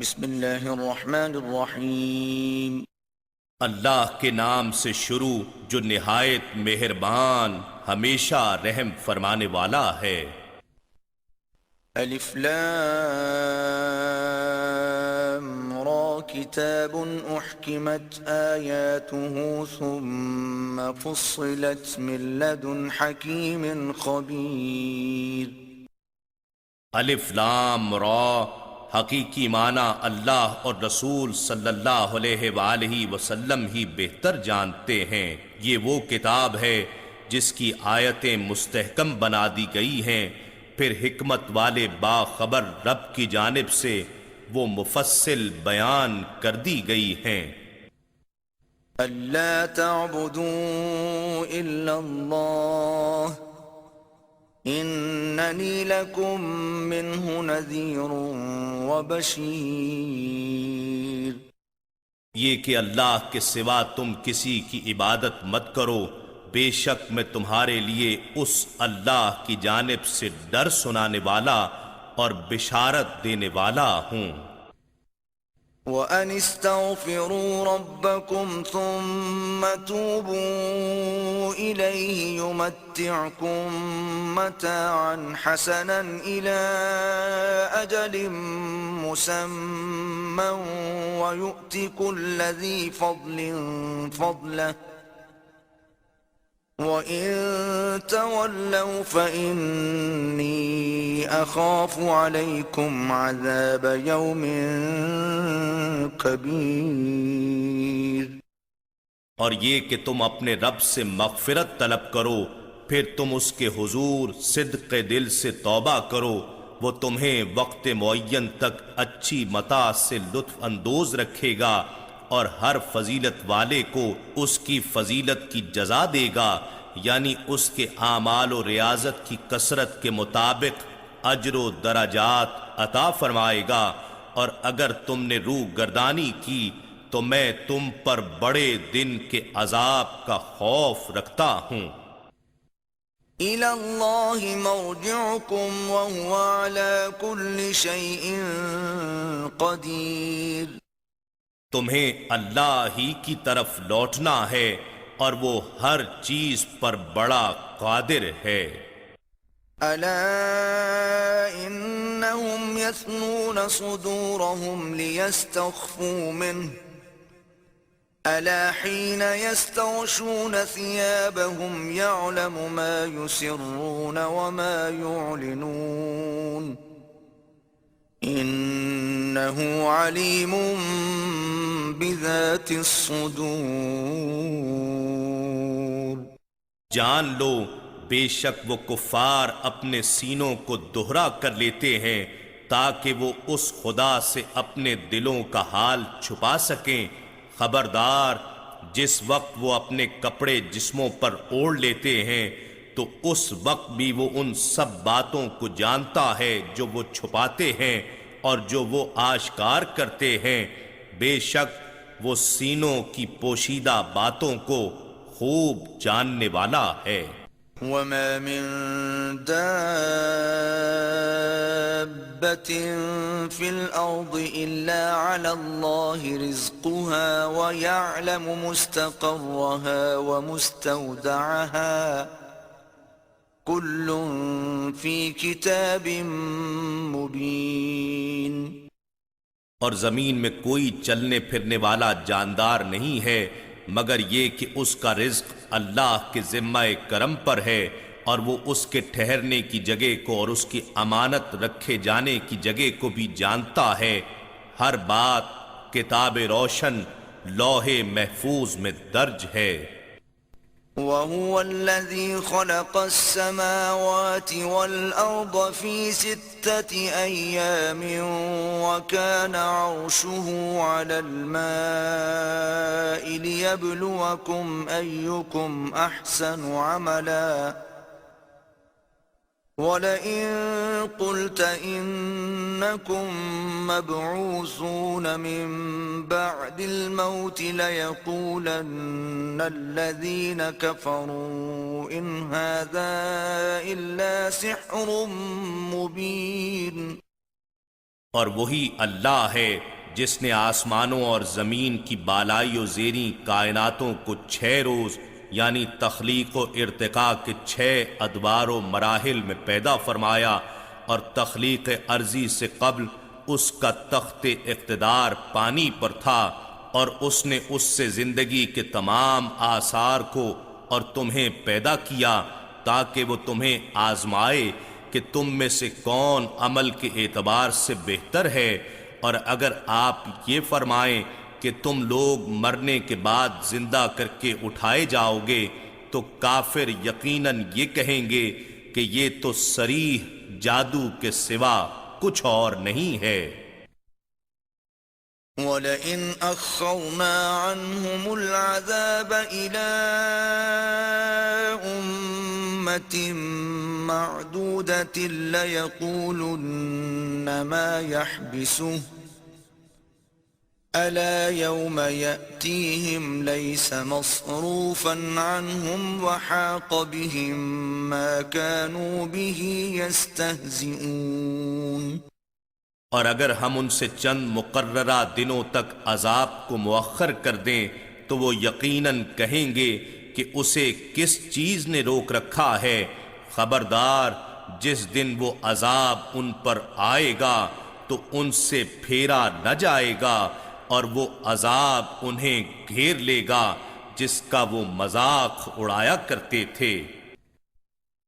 بسم اللہ الرحمن الرحیم۔ اللہ کے نام سے شروع جو نہایت مہربان ہمیشہ رحم فرمانے والا ہے۔ الف لام را کتاب احکمت آیاته ثم فصلت من لدن حکیم خبیر۔ الف لام را، حقیقی معنی اللہ اور رسول صلی اللہ علیہ وآلہ وسلم ہی بہتر جانتے ہیں۔ یہ وہ کتاب ہے جس کی آیتیں مستحکم بنا دی گئی ہیں، پھر حکمت والے باخبر رب کی جانب سے وہ مفصل بیان کر دی گئی ہیں۔ الا تعبدوا الا اللہ اننی لکم منہ نذیر وبشیر۔ یہ کہ اللہ کے سوا تم کسی کی عبادت مت کرو، بے شک میں تمہارے لیے اس اللہ کی جانب سے ڈر سنانے والا اور بشارت دینے والا ہوں۔ وَأَنِ اسْتَغْفِرُوا رَبَّكُمْ ثُمَّ تُوبُوا إِلَيْهِ يُمَتِّعْكُمْ مَتَاعًا حَسَنًا إِلَى أَجَلٍ مُّسَمًّى وَيُؤْتِ كُلَّ ذِي فَضْلٍ فَضْلَهُ وَإِن تَوَلَّوْا فَإِنِّي أَخَافُ عَلَيْكُمْ عَذَابَ يَوْمٍ كَبِيرٍ۔ اور یہ کہ تم اپنے رب سے مغفرت طلب کرو، پھر تم اس کے حضور صدق دل سے توبہ کرو، وہ تمہیں وقت معین تک اچھی متاع سے لطف اندوز رکھے گا، اور ہر فضیلت والے کو اس کی فضیلت کی جزا دے گا، یعنی اس کے اعمال و ریاضت کی کثرت کے مطابق اجر و درجات عطا فرمائے گا۔ اور اگر تم نے روح گردانی کی تو میں تم پر بڑے دن کے عذاب کا خوف رکھتا ہوں۔ إِلَى اللَّهِ مَرْجِعُكُمْ وَهُوَ عَلَى كُلِّ شَيْءٍ قَدِيرٌ۔ تمہیں اللہ ہی کی طرف لوٹنا ہے اور وہ ہر چیز پر بڑا قادر ہے۔ أَلَا إِنَّهُمْ يَثْنُونَ صُدُورَهُمْ لِيَسْتَخْفُوا مِنْهُ أَلَا حِينَ يَسْتَغْشُونَ ثِيَابَهُمْ يَعْلَمُ مَا يُسِرُّونَ وَمَا يُعْلِنُونَ إِنَّهُ عَلِيمٌ بِذَاتِ الصُّدُورِ۔ جان لو بے شک وہ کفار اپنے سینوں کو دوہرا کر لیتے ہیں تاکہ وہ اس خدا سے اپنے دلوں کا حال چھپا سکیں۔ خبردار، جس وقت وہ اپنے کپڑے جسموں پر اوڑھ لیتے ہیں تو اس وقت بھی وہ ان سب باتوں کو جانتا ہے جو وہ چھپاتے ہیں اور جو وہ آشکار کرتے ہیں۔ بے شک وہ سینوں کی پوشیدہ باتوں کو خوب جاننے والا ہے۔ وَمَا مِن دَابَّةٍ فِي الْأَرْضِ إِلَّا عَلَى اللَّهِ رِزْقُهَا وَيَعْلَمُ مُسْتَقَرَّهَا وَمُسْتَوْدَعَهَا كُلٌّ فِي كِتَابٍ مُبِينٍ۔ اور زمین میں کوئی چلنے پھرنے والا جاندار نہیں ہے مگر یہ کہ اس کا رزق اللہ کے ذمہ کرم پر ہے، اور وہ اس کے ٹھہرنے کی جگہ کو اور اس کی امانت رکھے جانے کی جگہ کو بھی جانتا ہے۔ ہر بات کتاب روشن لوح محفوظ میں درج ہے۔ وَهُوَ الَّذِي خَلَقَ السَّمَاوَاتِ وَالْأَرْضَ فِي 6 أَيَّامٍ وَكَانَ عَرْشُهُ عَلَى الْمَاءِ لِيَبْلُوَكُمْ أَيُّكُمْ أَحْسَنُ عَمَلًا وَلَئِن قُلْتَ إِنَّكُمْ مَبْعُوثُونَ مِن بَعْدِ الْمَوْتِ لَيَقُولَنَّ الَّذِينَ كَفَرُوا إِنْ هَذَا إِلَّا سِحْرٌ مُبِينٌ۔ اور وہی اللہ ہے جس نے آسمانوں اور زمین کی بالائی و زیریں کائناتوں کو 6 روز یعنی تخلیق و ارتقاء کے 6 ادوار و مراحل میں پیدا فرمایا، اور تخلیق ارضی سے قبل اس کا تخت اقتدار پانی پر تھا، اور اس نے اس سے زندگی کے تمام آثار کو اور تمہیں پیدا کیا تاکہ وہ تمہیں آزمائے کہ تم میں سے کون عمل کے اعتبار سے بہتر ہے۔ اور اگر آپ یہ فرمائیں کہ تم لوگ مرنے کے بعد زندہ کر کے اٹھائے جاؤ گے تو کافر یقیناً یہ کہیں گے کہ یہ تو صریح جادو کے سوا کچھ اور نہیں ہے۔ وَلَئِنْ أَخَّرْنَا عَنْهُمُ الْعَذَابَ إِلَىٰ أُمَّةٍ مَّعْدُودَةٍ لَيَقُولُنَّ مَا يَحْبِسُهُ أَلَا يَوْمَ يَأْتِيهِمْ لَيْسَ مَصْرُوفًا عَنْهُمْ وَحَاقَ بِهِمْ مَا كَانُوا بِهِ يَسْتَهْزِئُونَ۔ اور اگر ہم ان سے چند مقررہ دنوں تک عذاب کو مؤخر کر دیں تو وہ یقیناً کہیں گے کہ اسے کس چیز نے روک رکھا ہے۔ خبردار، جس دن وہ عذاب ان پر آئے گا تو ان سے پھیرا نہ جائے گا، اور وہ عذاب انہیں گھیر لے گا جس کا وہ مذاق اڑایا کرتے تھے۔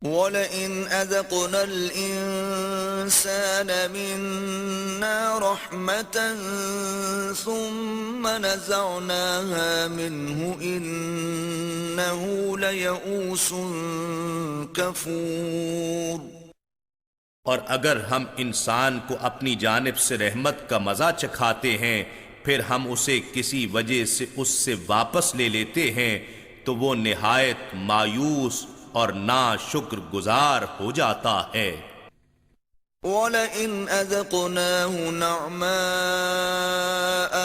وَلَئِنْ أَذَقْنَا الْإِنسَانَ مِنَّا رَحْمَةً ثُمَّ نَزَعْنَاهَا مِنْهُ إِنَّهُ لَيَئُوسٌ كَفُورٌ۔ اور اگر ہم انسان کو اپنی جانب سے رحمت کا مزہ چکھاتے ہیں پھر ہم اسے کسی وجہ سے اس سے واپس لے لیتے ہیں تو وہ نہایت مایوس اور ناشکر گزار ہو جاتا ہے۔ وَلَئِنْ أَذَقْنَاهُ نَعْمَاءَ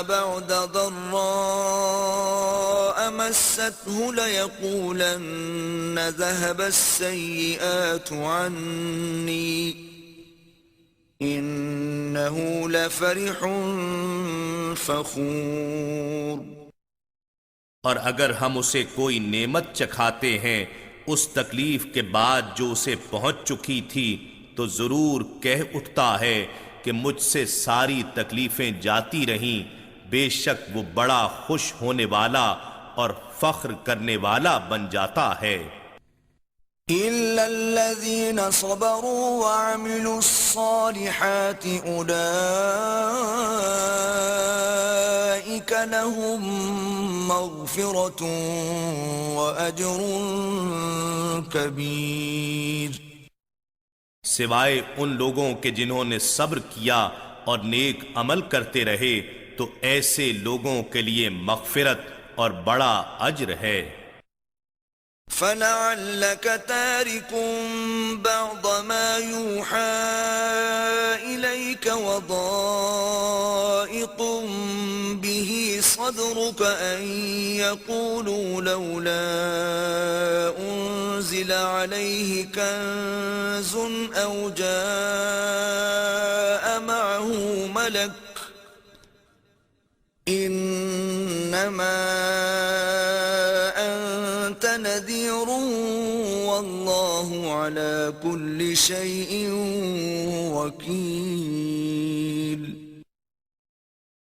بَعْدَ ضَرَّاءَ مَسَّتْهُ لَيَقُولَنَّ ذَهَبَ السَّيِّئَاتُ عَنِّي إِنَّهُ لَفَرِحٌ فَخُورٌ۔ اور اگر ہم اسے کوئی نعمت چکھاتے ہیں اس تکلیف کے بعد جو اسے پہنچ چکی تھی تو ضرور کہہ اٹھتا ہے کہ مجھ سے ساری تکلیفیں جاتی رہیں، بے شک وہ بڑا خوش ہونے والا اور فخر کرنے والا بن جاتا ہے۔ إِلَّا الَّذِينَ صَبَرُوا وَعَمِلُوا الصَّالِحَاتِ أُولَئِكَ لَهُم مَّغْفِرَةٌ وَأَجْرٌ كَبِيرٌ۔ سوائے ان لوگوں کے جنہوں نے صبر کیا اور نیک عمل کرتے رہے تو ایسے لوگوں کے لیے مغفرت اور بڑا اجر ہے۔ فَلَعَلَّكَ تَارِكٌ بَعْضَ مَا يُوحَىٰ إِلَيْكَ وَضَائِقٌ بِهِ صَدْرُكَ أَن يَقُولُوا لَوْلَا أُنزِلَ عَلَيْهِ كَنزٌ أَوْ جَاءَ مَعَهُ مَلَكٌ إِنَّمَا أَنتَ نَذِيرٌ وَاللَّهُ عَلَى كُلِّ شَيْءٍ وَكِيلٌ۔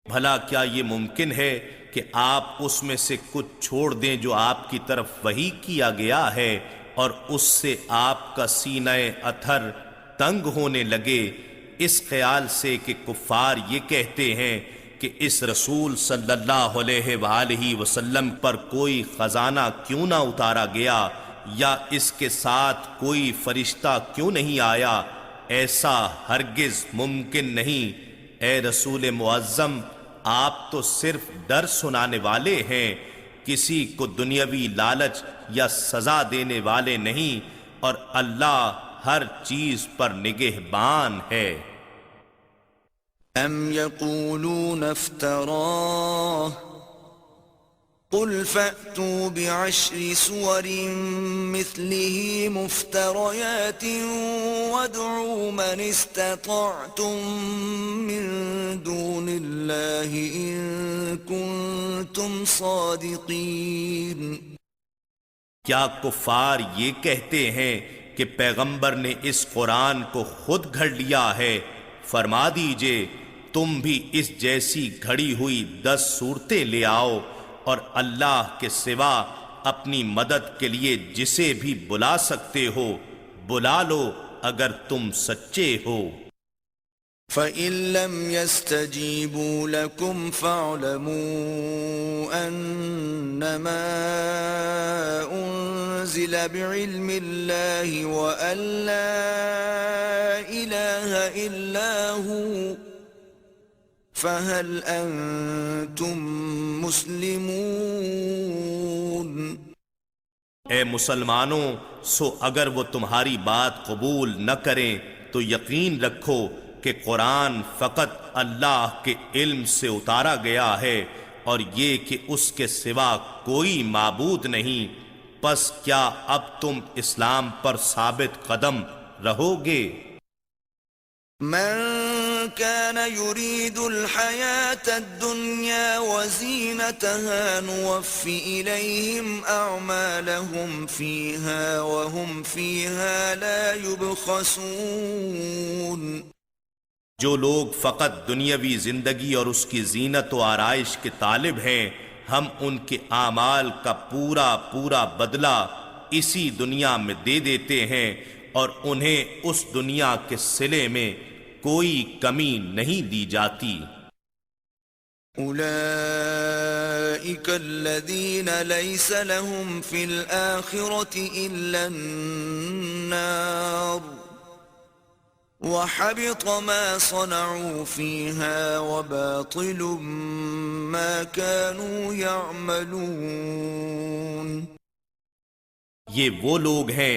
بھلا کیا یہ ممکن ہے کہ آپ اس میں سے کچھ چھوڑ دیں جو آپ کی طرف وحی کیا گیا ہے اور اس سے آپ کا سینہ اطہر تنگ ہونے لگے اس خیال سے کہ کفار یہ کہتے ہیں کہ اس رسول صلی اللہ علیہ وآلہ وسلم پر کوئی خزانہ کیوں نہ اتارا گیا یا اس کے ساتھ کوئی فرشتہ کیوں نہیں آیا؟ ایسا ہرگز ممکن نہیں۔ اے رسول معظم، آپ تو صرف ڈر سنانے والے ہیں، کسی کو دنیاوی لالچ یا سزا دینے والے نہیں، اور اللہ ہر چیز پر نگہبان ہے۔ أَمْ يَقُولُونَ افْتَرَاهُ قل فأتوا بعشر سور مثله مفتريات وادعوا من استطعتم من دون الله إن كنتم صادقين۔ کیا کفار یہ کہتے ہیں کہ پیغمبر نے اس قرآن کو خود گھڑ لیا ہے؟ فرما دیجئے تم بھی اس جیسی گھڑی ہوئی 10 صورتیں لے آؤ، اور اللہ کے سوا اپنی مدد کے لیے جسے بھی بلا سکتے ہو بلا لو اگر تم سچے ہو۔ فَإِن لَّمْ يَسْتَجِيبُوا لَكُمْ فَاعْلَمُوا أَنَّمَا أُنزِلَ بِعِلْمِ اللَّهِ وَأَن لَّا إِلَٰهَ إِلَّا هُوَ فَهَلْ أَنتُم مُّسْلِمُونَ۔ اے مسلمانوں، سو اگر وہ تمہاری بات قبول نہ کریں تو یقین رکھو کہ قرآن فقط اللہ کے علم سے اتارا گیا ہے، اور یہ کہ اس کے سوا کوئی معبود نہیں، پس کیا اب تم اسلام پر ثابت قدم رہو گے؟ من كان يريد الحياة الدنيا وزينتها نوف إليهم أعمالهم فيها وهم فيها لا يبخسون۔ جو لوگ فقط دنیاوی زندگی اور اس کی زینت و آرائش کے طالب ہیں، ہم ان کے اعمال کا پورا پورا بدلہ اسی دنیا میں دے دیتے ہیں، اور انہیں اس دنیا کے صلے میں کوئی کمی نہیں دی جاتی۔ أولئك الذين ليس لهم في الآخرة إلا النار وحبط ما صنعوا فيها وباطل ما كانوا يعملون۔ یہ وہ لوگ ہیں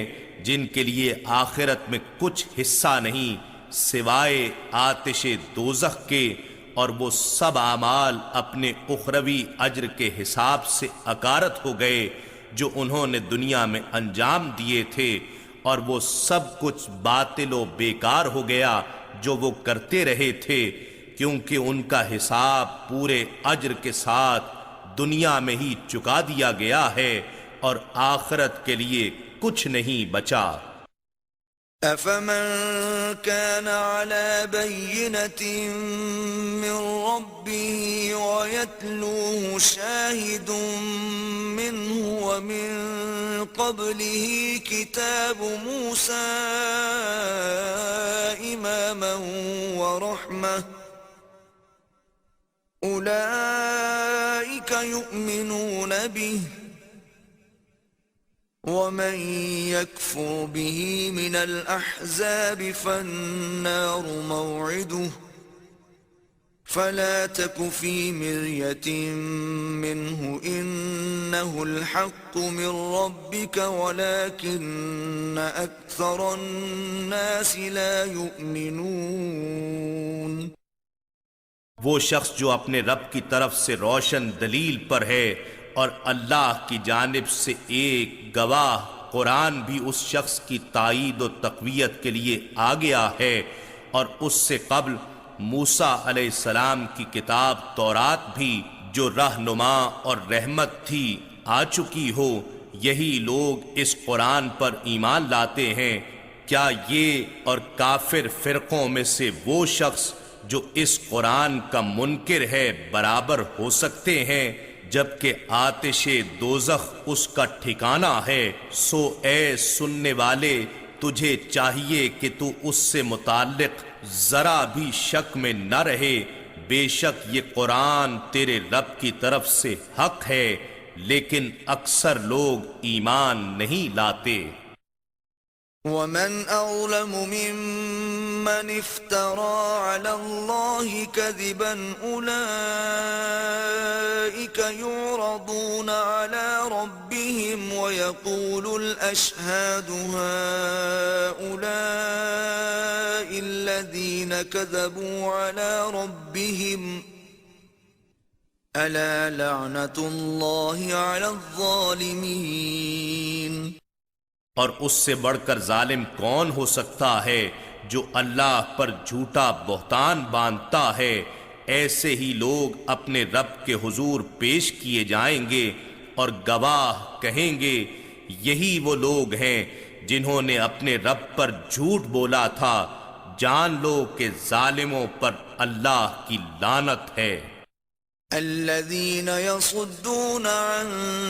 جن کے لیے آخرت میں کچھ حصہ نہیں سوائے آتش دوزخ کے، اور وہ سب اعمال اپنے اخروی اجر کے حساب سے اکارت ہو گئے جو انہوں نے دنیا میں انجام دیے تھے، اور وہ سب کچھ باطل و بیکار ہو گیا جو وہ کرتے رہے تھے، کیونکہ ان کا حساب پورے اجر کے ساتھ دنیا میں ہی چکا دیا گیا ہے، اور آخرت کے لیے کچھ نہیں بچا۔ أفمن كان على بينة من ربه ويتلوه شاهد منه ومن قبله كتاب موسى إماما ورحمة أولئك يؤمنون به ومن يكفر به من الأحزاب فالنار موعده فلا تك في مرية منه إنه الحق من ربك ولكن أكثر الناس لا يؤمنون۔ وہ شخص جو اپنے رب کی طرف سے روشن دلیل پر ہے اور اللہ کی جانب سے ایک گواہ قرآن بھی اس شخص کی تائید و تقویت کے لیے آ گیا ہے، اور اس سے قبل موسیٰ علیہ السلام کی کتاب تورات بھی جو رہنما اور رحمت تھی آ چکی ہو، یہی لوگ اس قرآن پر ایمان لاتے ہیں۔ کیا یہ اور کافر فرقوں میں سے وہ شخص جو اس قرآن کا منکر ہے برابر ہو سکتے ہیں، جبکہ آتش دوزخ اس کا ٹھکانہ ہے؟ سو اے سننے والے، تجھے چاہیے کہ تو اس سے متعلق ذرا بھی شک میں نہ رہے، بے شک یہ قرآن تیرے رب کی طرف سے حق ہے، لیکن اکثر لوگ ایمان نہیں لاتے۔ ومن أظلم ممن افترى على الله كذبا أولئك يعرضون على ربهم ويقول الأشهاد هؤلاء الذين كذبوا على ربهم ألا لعنة الله على الظالمين اور اس سے بڑھ کر ظالم کون ہو سکتا ہے جو اللہ پر جھوٹا بہتان باندھتا ہے۔ ایسے ہی لوگ اپنے رب کے حضور پیش کیے جائیں گے اور گواہ کہیں گے یہی وہ لوگ ہیں جنہوں نے اپنے رب پر جھوٹ بولا تھا۔ جان لو کہ ظالموں پر اللہ کی لعنت ہے۔ الذين يصدون عن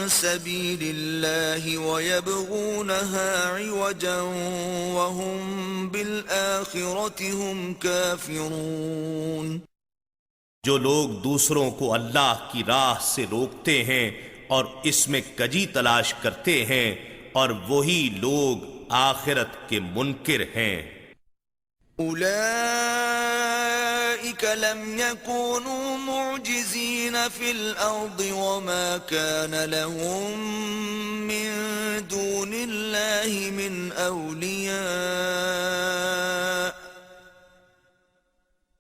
سبيل الله ويبغونها عوجا وهم بالآخرة هم كافرون جو لوگ دوسروں کو اللہ کی راہ سے روکتے ہیں اور اس میں کجی تلاش کرتے ہیں اور وہی لوگ آخرت کے منکر ہیں۔ أولئك لم يكونوا معجزين في الأرض وما كان لهم من دون الله من أولياء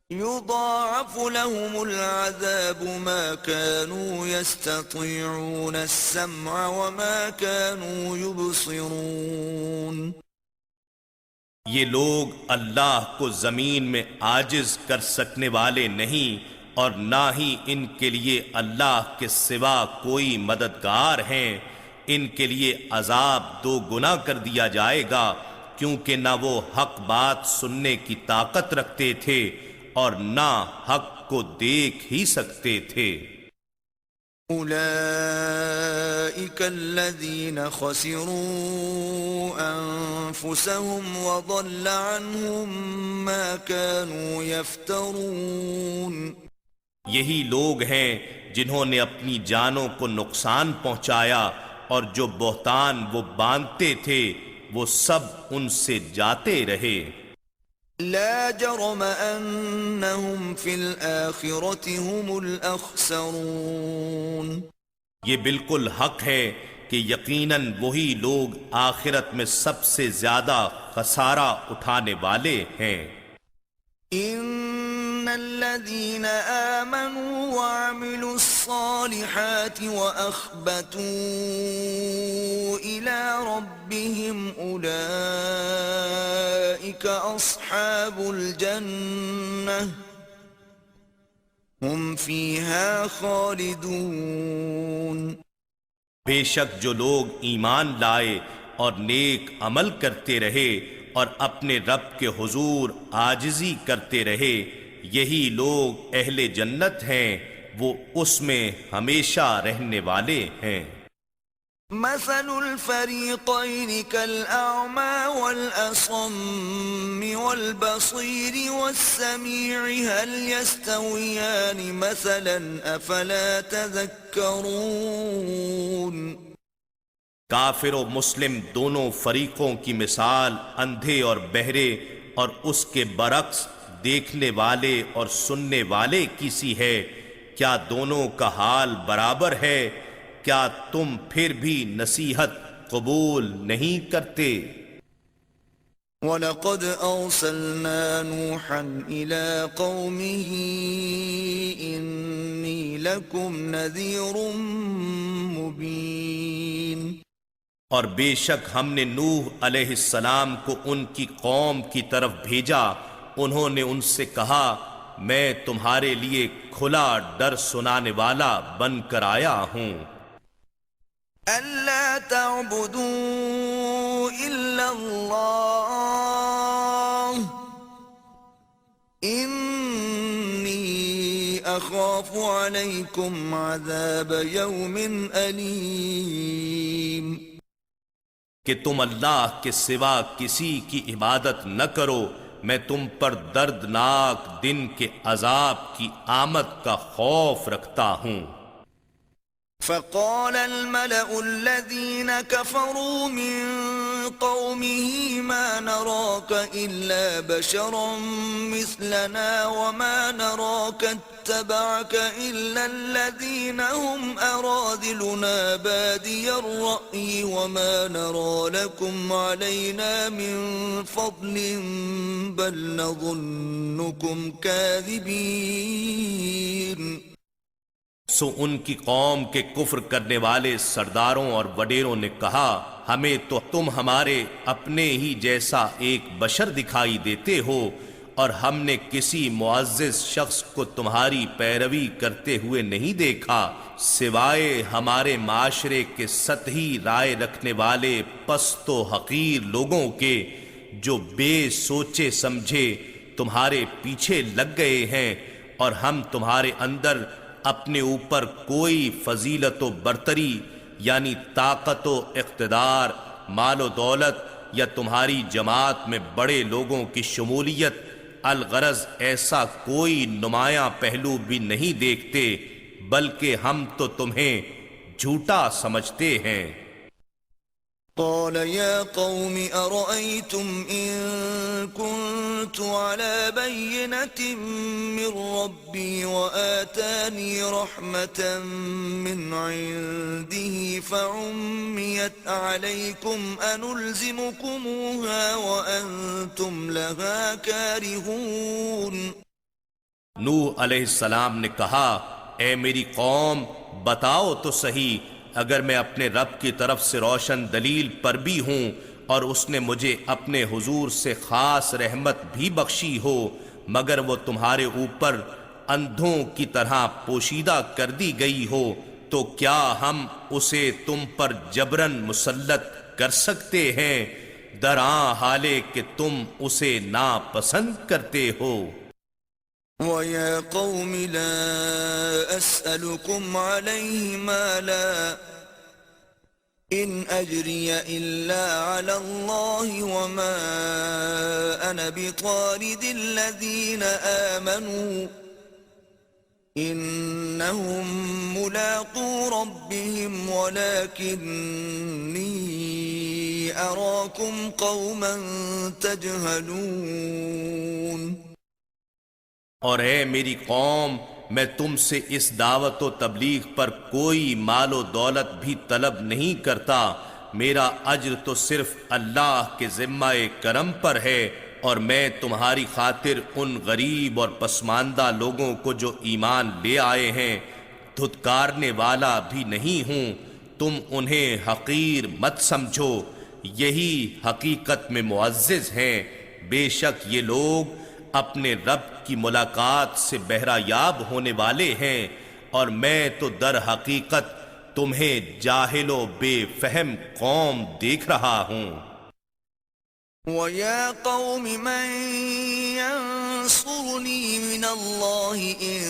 يضاعف لهم العذاب ما كانوا يستطيعون السمع وما كانوا يبصرون۔ یہ لوگ اللہ کو زمین میں عاجز کر سکنے والے نہیں اور نہ ہی ان کے لیے اللہ کے سوا کوئی مددگار ہیں۔ ان کے لیے عذاب 2 گنا کر دیا جائے گا کیونکہ نہ وہ حق بات سننے کی طاقت رکھتے تھے اور نہ حق کو دیکھ ہی سکتے تھے۔ أولئك الذين خسروا أنفسهم وضل عنهم ما كانوا يفترون۔ یہی لوگ ہیں جنہوں نے اپنی جانوں کو نقصان پہنچایا اور جو بہتان وہ باندھتے تھے وہ سب ان سے جاتے رہے۔ لا جرم أنهم في الآخرة هم الأخسرون۔ یہ بالکل حق ہے کہ یقیناً وہی لوگ آخرت میں سب سے زیادہ خسارہ اٹھانے والے ہیں۔ إن الذين آمنوا وعملوا الصالحات وأخبتوا إلى ربهم أولئك أصحاب الجنة هم فيها خالدون۔ بے شک جو لوگ ایمان لائے اور نیک عمل کرتے رہے اور اپنے رب کے حضور عاجزی کرتے رہے یہی لوگ اہل جنت ہیں، وہ اس میں ہمیشہ رہنے والے ہیں۔ مثل الفريقين كالأعمى والأصم والبصير والسميع هل يستويان مثلا أفلا تذكرون۔ کافر و مسلم دونوں فریقوں کی مثال اندھے اور بہرے اور اس کے برعکس دیکھنے والے اور سننے والے کی سی ہے، کیا دونوں کا حال برابر ہے؟ کیا تم پھر بھی نصیحت قبول نہیں کرتے؟ وَلَقَدْ أَرْسَلْنَا نُوحًا إِلَىٰ قَوْمِهِ إِنِّي لَكُمْ نَذِيرٌ مُّبِينٌ۔ اور بے شک ہم نے نوح علیہ السلام کو ان کی قوم کی طرف بھیجا، انہوں نے ان سے کہا میں تمہارے لیے کھلا ڈر سنانے والا بن کر آیا ہوں۔ أَلَّا تَعْبُدُوا إِلَّا اللَّهَ إِنِّي أَخَافُ عَلَيْكُمْ عَذَابَ يَوْمٍ أَلِيمٍ۔ کہ تم اللہ کے سوا کسی کی عبادت نہ کرو، میں تم پر دردناک دن کے عذاب کی آمد کا خوف رکھتا ہوں۔ فقال الملأ الذين كفروا من قومه ما نراك إلا بشرا مثلنا وما نراك اتبعك إلا الذين هم أراذلنا بادي الرأي وما نرى لكم علينا من فضل بل نظنكم كاذبين۔ سو ان کی قوم کے کفر کرنے والے سرداروں اور وڈیروں نے کہا ہمیں تو تم ہمارے اپنے ہی جیسا ایک بشر دکھائی دیتے ہو اور ہم نے کسی معزز شخص کو تمہاری پیروی کرتے ہوئے نہیں دیکھا سوائے ہمارے معاشرے کے سطحی رائے رکھنے والے پست و حقیر لوگوں کے جو بے سوچے سمجھے تمہارے پیچھے لگ گئے ہیں اور ہم تمہارے اندر اپنے اوپر کوئی فضیلت و برتری یعنی طاقت و اقتدار مال و دولت یا تمہاری جماعت میں بڑے لوگوں کی شمولیت الغرض ایسا کوئی نمایاں پہلو بھی نہیں دیکھتے بلکہ ہم تو تمہیں جھوٹا سمجھتے ہیں۔ قال يا قوم أرأيتم إن كنت على بينة من ربي وآتاني رحمة من عنده فعميت عليكم أنلزمكموها وأنتم لها كارهون۔ نوح علیہ السلام نے کہا اے میری قوم بتاؤ تو صحیح اگر میں اپنے رب کی طرف سے روشن دلیل پر بھی ہوں اور اس نے مجھے اپنے حضور سے خاص رحمت بھی بخشی ہو مگر وہ تمہارے اوپر اندھوں کی طرح پوشیدہ کر دی گئی ہو تو کیا ہم اسے تم پر جبراً مسلط کر سکتے ہیں درآں حالے کہ تم اسے ناپسند کرتے ہو۔ وَيَا قَوْمِ لَا أَسْأَلُكُمْ عَلَيْهِ مَالًا إِنْ أَجْرِيَ إِلَّا عَلَى اللَّهِ وَمَا أَنَا بِطَارِدِ الَّذِينَ آمَنُوا إِنَّهُمْ مُلَاقُو رَبِّهِمْ وَلَكِنِّي أَرَاكُمْ قَوْمًا تَجْهَلُونَ۔ اور اے میری قوم میں تم سے اس دعوت و تبلیغ پر کوئی مال و دولت بھی طلب نہیں کرتا میرا اجر تو صرف اللہ کے ذمہ کرم پر ہے اور میں تمہاری خاطر ان غریب اور پسماندہ لوگوں کو جو ایمان لے آئے ہیں دھتکارنے والا بھی نہیں ہوں تم انہیں حقیر مت سمجھو یہی حقیقت میں معزز ہیں بے شک یہ لوگ اپنے رب کی ملاقات سے بہرہ یاب ہونے والے ہیں اور میں تو در حقیقت تمہیں جاہل و بے فہم قوم دیکھ رہا ہوں۔ وَيَا قَوْمِ مَن يَنصُرُنِي مِنَ اللَّهِ إِن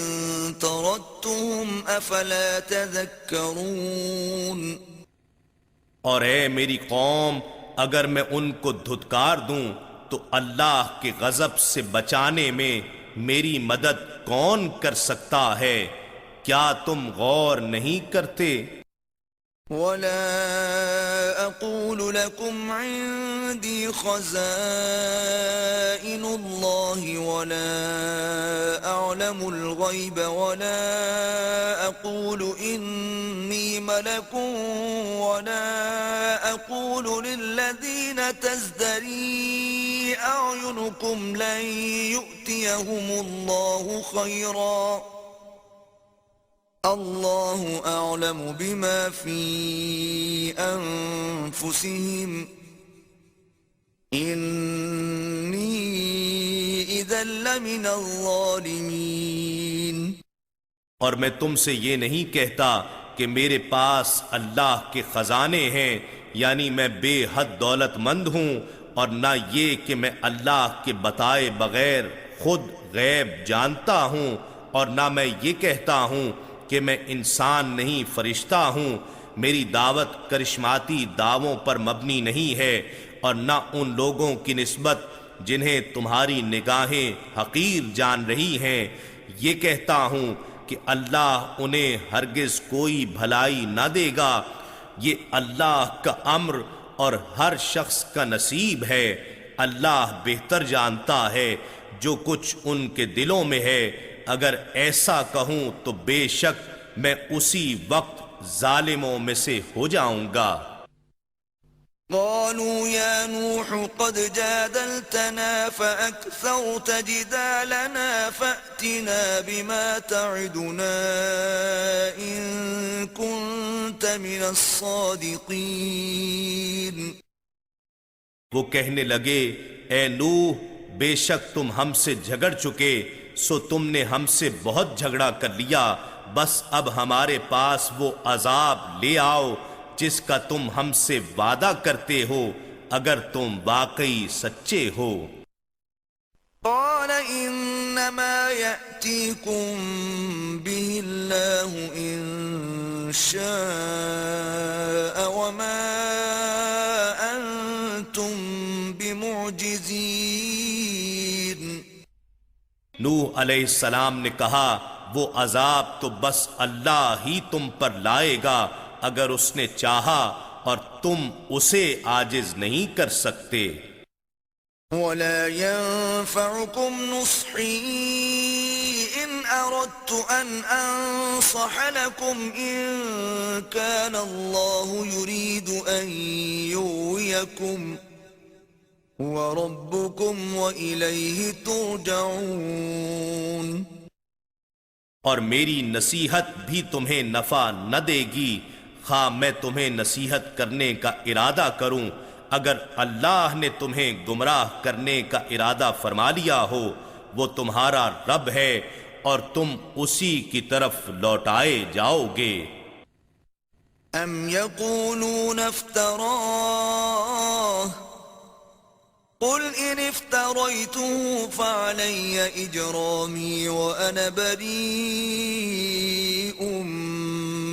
طَرَدتُّهُمْ أَفَلَا تَذَكَّرُونَ۔ اور اے میری قوم اگر میں ان کو دھتکار دوں تو اللہ کے غضب سے بچانے میں میری مدد کون کر سکتا ہے کیا تم غور نہیں کرتے؟ وَلَا أَقُولُ لَكُمْ عِندِي خَزَائِنُ اللَّهِ وَلَا أَعْلَمُ الْغَيْبَ وَلَا أَقُولُ إِنِّي مَلَكٌ وَلَا أَقُولُ لِلَّذِينَ تَزْدَرِي أَعْيُنُكُمْ لَن يُؤْتِيَهُمُ اللَّهُ خَيْرًا اللہ اعلم بما فی انفسہم انی اذا لمن الظالمین۔ اور میں تم سے یہ نہیں کہتا کہ میرے پاس اللہ کے خزانے ہیں یعنی میں بے حد دولت مند ہوں اور نہ یہ کہ میں اللہ کے بتائے بغیر خود غیب جانتا ہوں اور نہ میں یہ کہتا ہوں کہ میں انسان نہیں فرشتہ ہوں میری دعوت کرشماتی دعووں پر مبنی نہیں ہے اور نہ ان لوگوں کی نسبت جنہیں تمہاری نگاہیں حقیر جان رہی ہیں یہ کہتا ہوں کہ اللہ انہیں ہرگز کوئی بھلائی نہ دے گا یہ اللہ کا امر اور ہر شخص کا نصیب ہے اللہ بہتر جانتا ہے جو کچھ ان کے دلوں میں ہے اگر ایسا کہوں تو بے شک میں اسی وقت ظالموں میں سے ہو جاؤں گا۔ قالوا يا نوح قد جادلتنا فأكثرت جدالنا فأتنا بما تعدنا إن كنت من الصادقين. وہ کہنے لگے اے نوح بے شک تم ہم سے جھگڑ چکے، سو تم نے ہم سے بہت جھگڑا کر لیا، بس اب ہمارے پاس وہ عذاب لے آؤ جس کا تم ہم سے وعدہ کرتے ہو اگر تم واقعی سچے ہو۔ قال إنما يأتيكم به الله إن شاء وما أنتم بمعجزين. نوح علیہ السلام نے کہا وہ عذاب تو بس اللہ ہی تم پر لائے گا اگر اس نے چاہا، اور تم اسے عاجز نہیں کر سکتے۔ ولا ينفعكم نصحي إن أردت أن أنصح لكم إن كان الله يريد أن يغويكم هو ربكم وإليه ترجعون. اور میری نصیحت بھی تمہیں نفع نہ دے گی، خواہ میں تمہیں نصیحت کرنے کا ارادہ کروں، اگر اللہ نے تمہیں گمراہ کرنے کا ارادہ فرما لیا ہو، وہ تمہارا رب ہے اور تم اسی کی طرف لوٹائے جاؤ گے۔ ام یقولون افتراہ قل ان افتریته فعلی اجرامی وانا بریء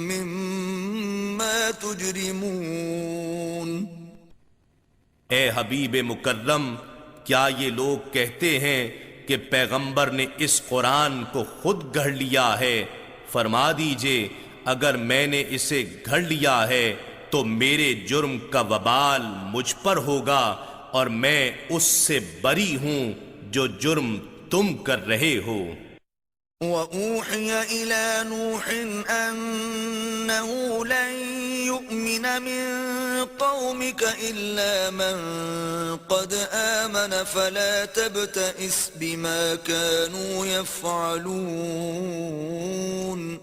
مما تجرمون. اے حبیب مکرم، کیا یہ لوگ کہتے ہیں کہ پیغمبر نے اس قرآن کو خود گھڑ لیا ہے؟ فرما دیجئے اگر میں نے اسے گھڑ لیا ہے تو میرے جرم کا وبال مجھ پر ہوگا، اور میں اس سے بری ہوں جو جرم تم کر رہے ہو۔ وَأُوحِيَ إِلَى نُوحٍ أَنَّهُ لَن يُؤْمِنَ مِن قَوْمِكَ إِلَّا مَن قَدْ آمَنَ فَلَا تَبْتَئِسْ بِمَا كَانُوا يَفْعَلُونَ.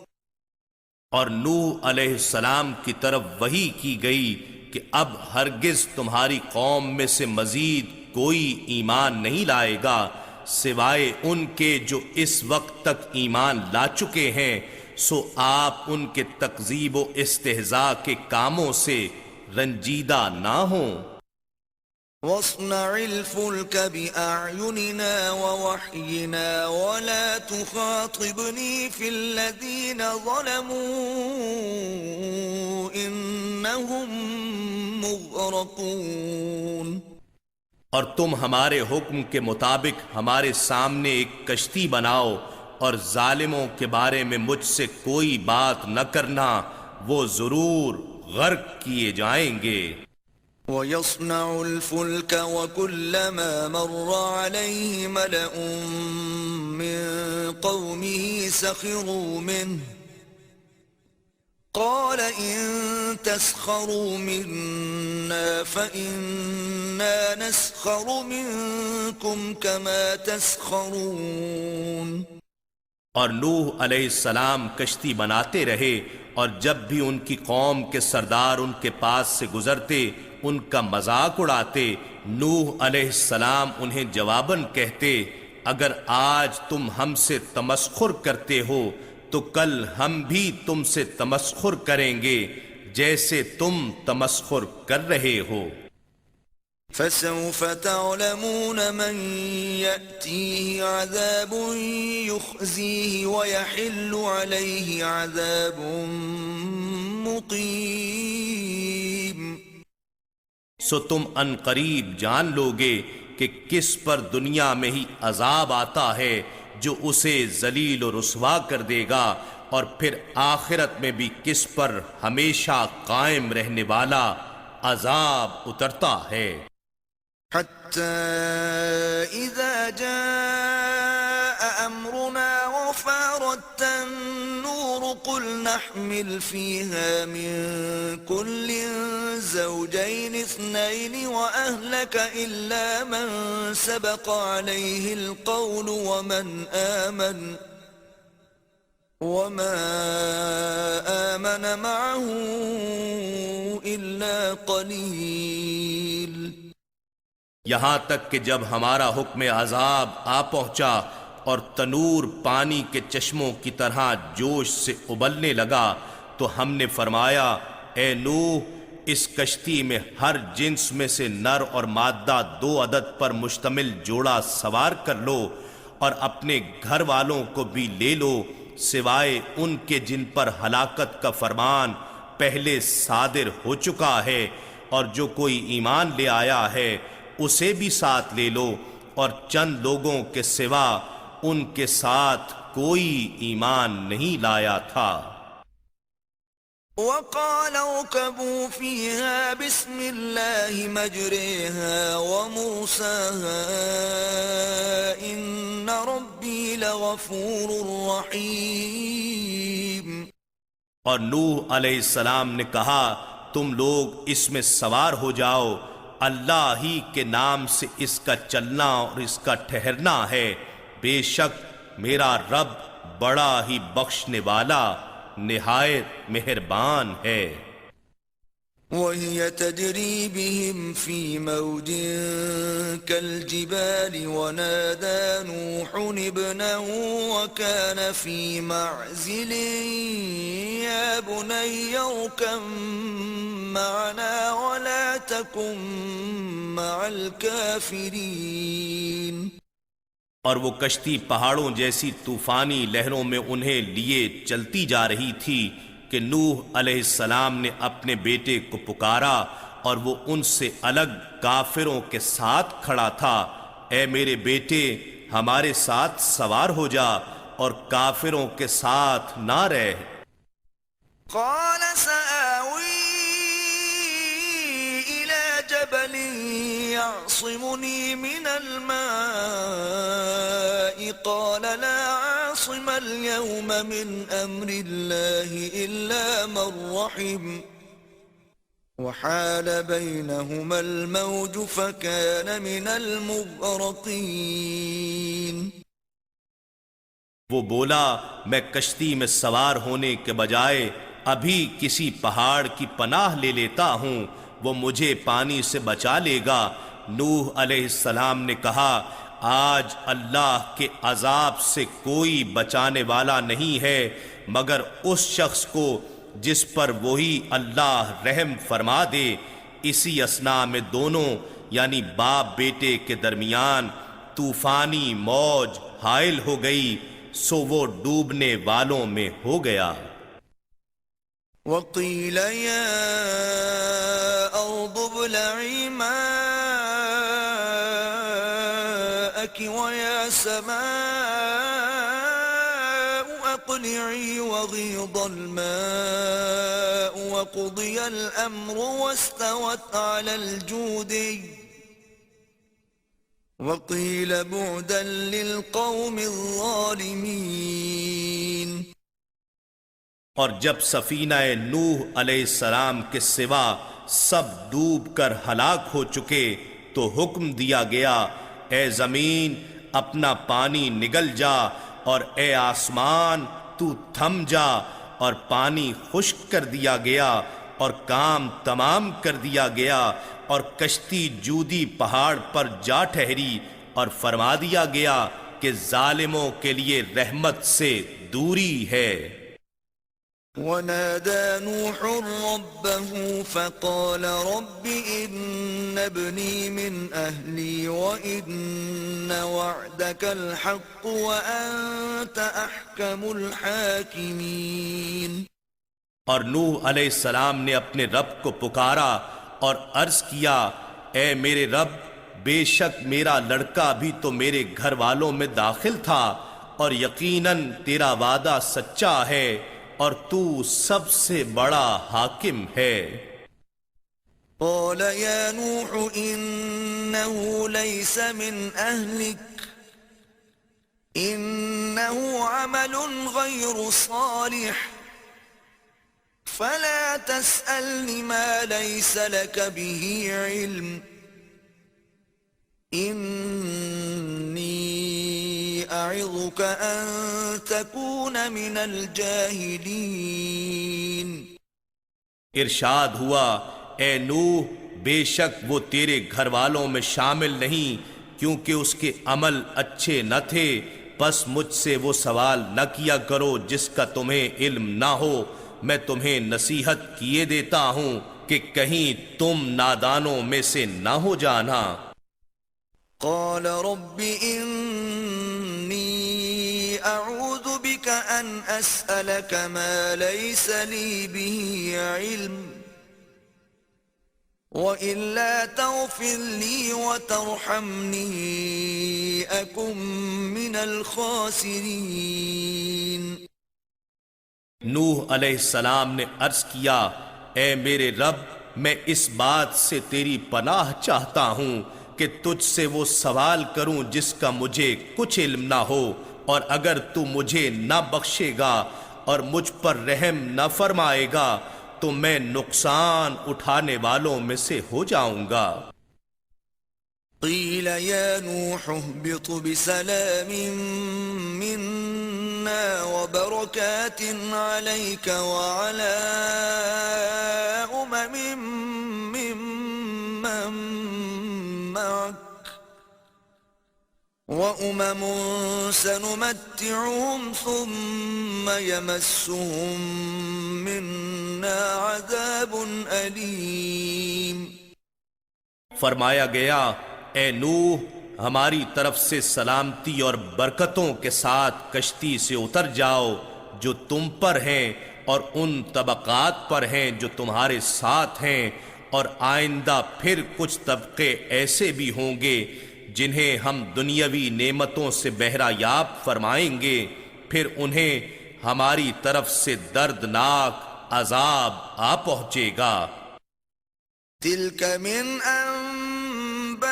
اور نوح علیہ السلام کی طرف وحی کی گئی کہ اب ہرگز تمہاری قوم میں سے مزید کوئی ایمان نہیں لائے گا سوائے ان کے جو اس وقت تک ایمان لا چکے ہیں، سو آپ ان کے تکذیب و استہزاء کے کاموں سے رنجیدہ نہ ہوں۔ وَاصْنَعِ الْفُلْكَ بِأَعْيُنِنَا وَوَحْيِنَا وَلَا تُخَاطِبْنِي فِي الَّذِينَ ظَلَمُوا إِنَّهُمْ مُغْرَقُونَ. اور تم ہمارے حکم کے مطابق ہمارے سامنے ایک کشتی بناؤ، اور ظالموں کے بارے میں مجھ سے کوئی بات نہ کرنا، وہ ضرور غرق کیے جائیں گے۔ وَيَصْنَعُ الْفُلْكَ وَكُلَّمَا مَرَّ عَلَيْهِ مَلَأٌ مِّن قَوْمِهِ سَخِرُوا مِنْهُ قَالَ إِن تَسْخَرُوا مِنَّا فَإِنَّا نَسْخَرُ مِنكُمْ كَمَا تَسْخَرُونَ. اور نوح علیہ السلام کشتی بناتے رہے، اور جب بھی ان کی قوم کے سردار ان کے پاس سے گزرتے ان کا مذاق اڑاتے، نوح علیہ السلام انہیں جواباً کہتے اگر آج تم ہم سے تمسخر کرتے ہو تو کل ہم بھی تم سے تمسخر کریں گے جیسے تم تمسخر کر رہے ہو۔ فَسَوْفَ تَعْلَمُونَ مَن يَأْتِيهِ عَذَابٌ يُخْزِيهِ وَيَحِلُّ عَلَيْهِ عَذَابٌ مُقِيمٌ. سو تم ان قریب جان لوگے کہ کس پر دنیا میں ہی عذاب آتا ہے جو اسے ذلیل و رسوا کر دے گا، اور پھر آخرت میں بھی کس پر ہمیشہ قائم رہنے والا عذاب اترتا ہے۔ حَتَّى إِذَا جَاءَ أَمْرُنَا وَفَارَتِ النُّورُ قلنا احمل فيها من كل زوجين اثنين وأهلك إلا من سبق عليه القول وما آمن معه إلا قليل. یہاں تک کہ جب ہمارا حکم عذاب آ پہنچا اور تنور پانی کے چشموں کی طرح جوش سے ابلنے لگا تو ہم نے فرمایا اے نوح اس کشتی میں ہر جنس میں سے نر اور مادہ 2 عدد پر مشتمل جوڑا سوار کر لو اور اپنے گھر والوں کو بھی لے لو سوائے ان کے جن پر ہلاکت کا فرمان پہلے صادر ہو چکا ہے، اور جو کوئی ایمان لے آیا ہے اسے بھی ساتھ لے لو، اور چند لوگوں کے سوا ان کے ساتھ کوئی ایمان نہیں لایا تھا۔ وقال اركبوا فيها بسم الله مجريها ومرساها إن ربي لغفور رحيم۔ اور نوح علیہ السلام نے کہا تم لوگ اس میں سوار ہو جاؤ، اللہ ہی کے نام سے اس کا چلنا اور اس کا ٹھہرنا ہے، بے شک میرا رب بڑا ہی بخشنے والا نہایت مہربان ہے۔ وهي تجري بهم في موج كالجبال ونادى نوح ابنه وكان في معزل يا بني اركب معنا ولا تكن مع الكافرين۔ اور وہ کشتی پہاڑوں جیسی طوفانی لہروں میں انہیں لیے چلتی جا رہی تھی کہ نوح علیہ السلام نے اپنے بیٹے کو پکارا اور وہ ان سے الگ کافروں کے ساتھ کھڑا تھا، اے میرے بیٹے ہمارے ساتھ سوار ہو جا اور کافروں کے ساتھ نہ رہ۔ قال سآوي إلى جبل يعصمني من الماء قال لا عاصم اليوم من أمر الله إلا من رحم وحال بينهما الموج فكان من المغرقين۔ وہ بولا میں کشتی میں سوار ہونے کے بجائے ابھی کسی پہاڑ کی پناہ لے لیتا ہوں، وہ مجھے پانی سے بچا لے گا۔ نوح علیہ السلام نے کہا آج اللہ کے عذاب سے کوئی بچانے والا نہیں ہے مگر اس شخص کو جس پر وہی اللہ رحم فرما دے۔ اسی اثنا میں دونوں یعنی باپ بیٹے کے درمیان طوفانی موج حائل ہو گئی، سو وہ ڈوبنے والوں میں ہو گیا۔ وقيل يا أرض ابلعي ماءك ويا سماء أقلعي وغيض الماء وقضي الأمر واستوت على الجودي وقيل بعدا للقوم الظالمين۔ اور جب سفینہ نوح علیہ السلام کے سوا سب ڈوب کر ہلاک ہو چکے تو حکم دیا گیا اے زمین اپنا پانی نگل جا، اور اے آسمان تو تھم جا، اور پانی خشک کر دیا گیا اور کام تمام کر دیا گیا، اور کشتی جودی پہاڑ پر جا ٹھہری، اور فرما دیا گیا کہ ظالموں کے لیے رحمت سے دوری ہے۔ ونادى نوح ربه فقال رب إن ابني من أهلي وإن وعدك الحق وأنت أحكم الحاكمين۔ اور نوح علیہ السلام نے اپنے رب کو پکارا اور عرض کیا اے میرے رب بے شک میرا لڑکا بھی تو میرے گھر والوں میں داخل تھا، اور یقیناً تیرا وعدہ سچا ہے اور تو سب سے بڑا حاکم ہے۔ قال يا نوح إنه ليس من أهلك إنه عمل غير صالح فلا تسألني ما ليس لك به علم إني أعظك أن تكون من الجاهلين. ارشاد ہوا اے نوح بے شک وہ تیرے گھر والوں میں شامل نہیں کیونکہ اس کے عمل اچھے نہ تھے، پس مجھ سے وہ سوال نہ کیا کرو جس کا تمہیں علم نہ ہو، میں تمہیں نصیحت کیے دیتا ہوں کہ کہیں تم نادانوں میں سے نہ ہو جانا. قال رب إني أعوذ بك أن أسألك ما ليس لي به علم وإلا تغفر لي وترحمني أكن من الخاسرين. نوح علیہ السلام نے عرض کیا اے میرے رب میں اس بات سے تیری پناہ چاہتا ہوں کہ تجھ سے وہ سوال کروں جس کا مجھے کچھ علم نہ ہو، اور اگر تو مجھے نہ بخشے گا اور مجھ پر رحم نہ فرمائے گا تو میں نقصان اٹھانے والوں میں سے ہو جاؤں گا. قيل يا نوح اهبط بسلام منا وبركات عليك وعلى ممن معك وأمم سنمتعهم ثم يمسهم منا عذاب أليم. فرمایا گیا اے نوح ہماری طرف سے سلامتی اور برکتوں کے ساتھ کشتی سے اتر جاؤ جو تم پر ہیں اور ان طبقات پر ہیں جو تمہارے ساتھ ہیں، اور آئندہ پھر کچھ طبقے ایسے بھی ہوں گے جنہیں ہم دنیاوی نعمتوں سے بہرہ یاب فرمائیں گے، پھر انہیں ہماری طرف سے دردناک عذاب آ پہنچے گا. تلك من أنباء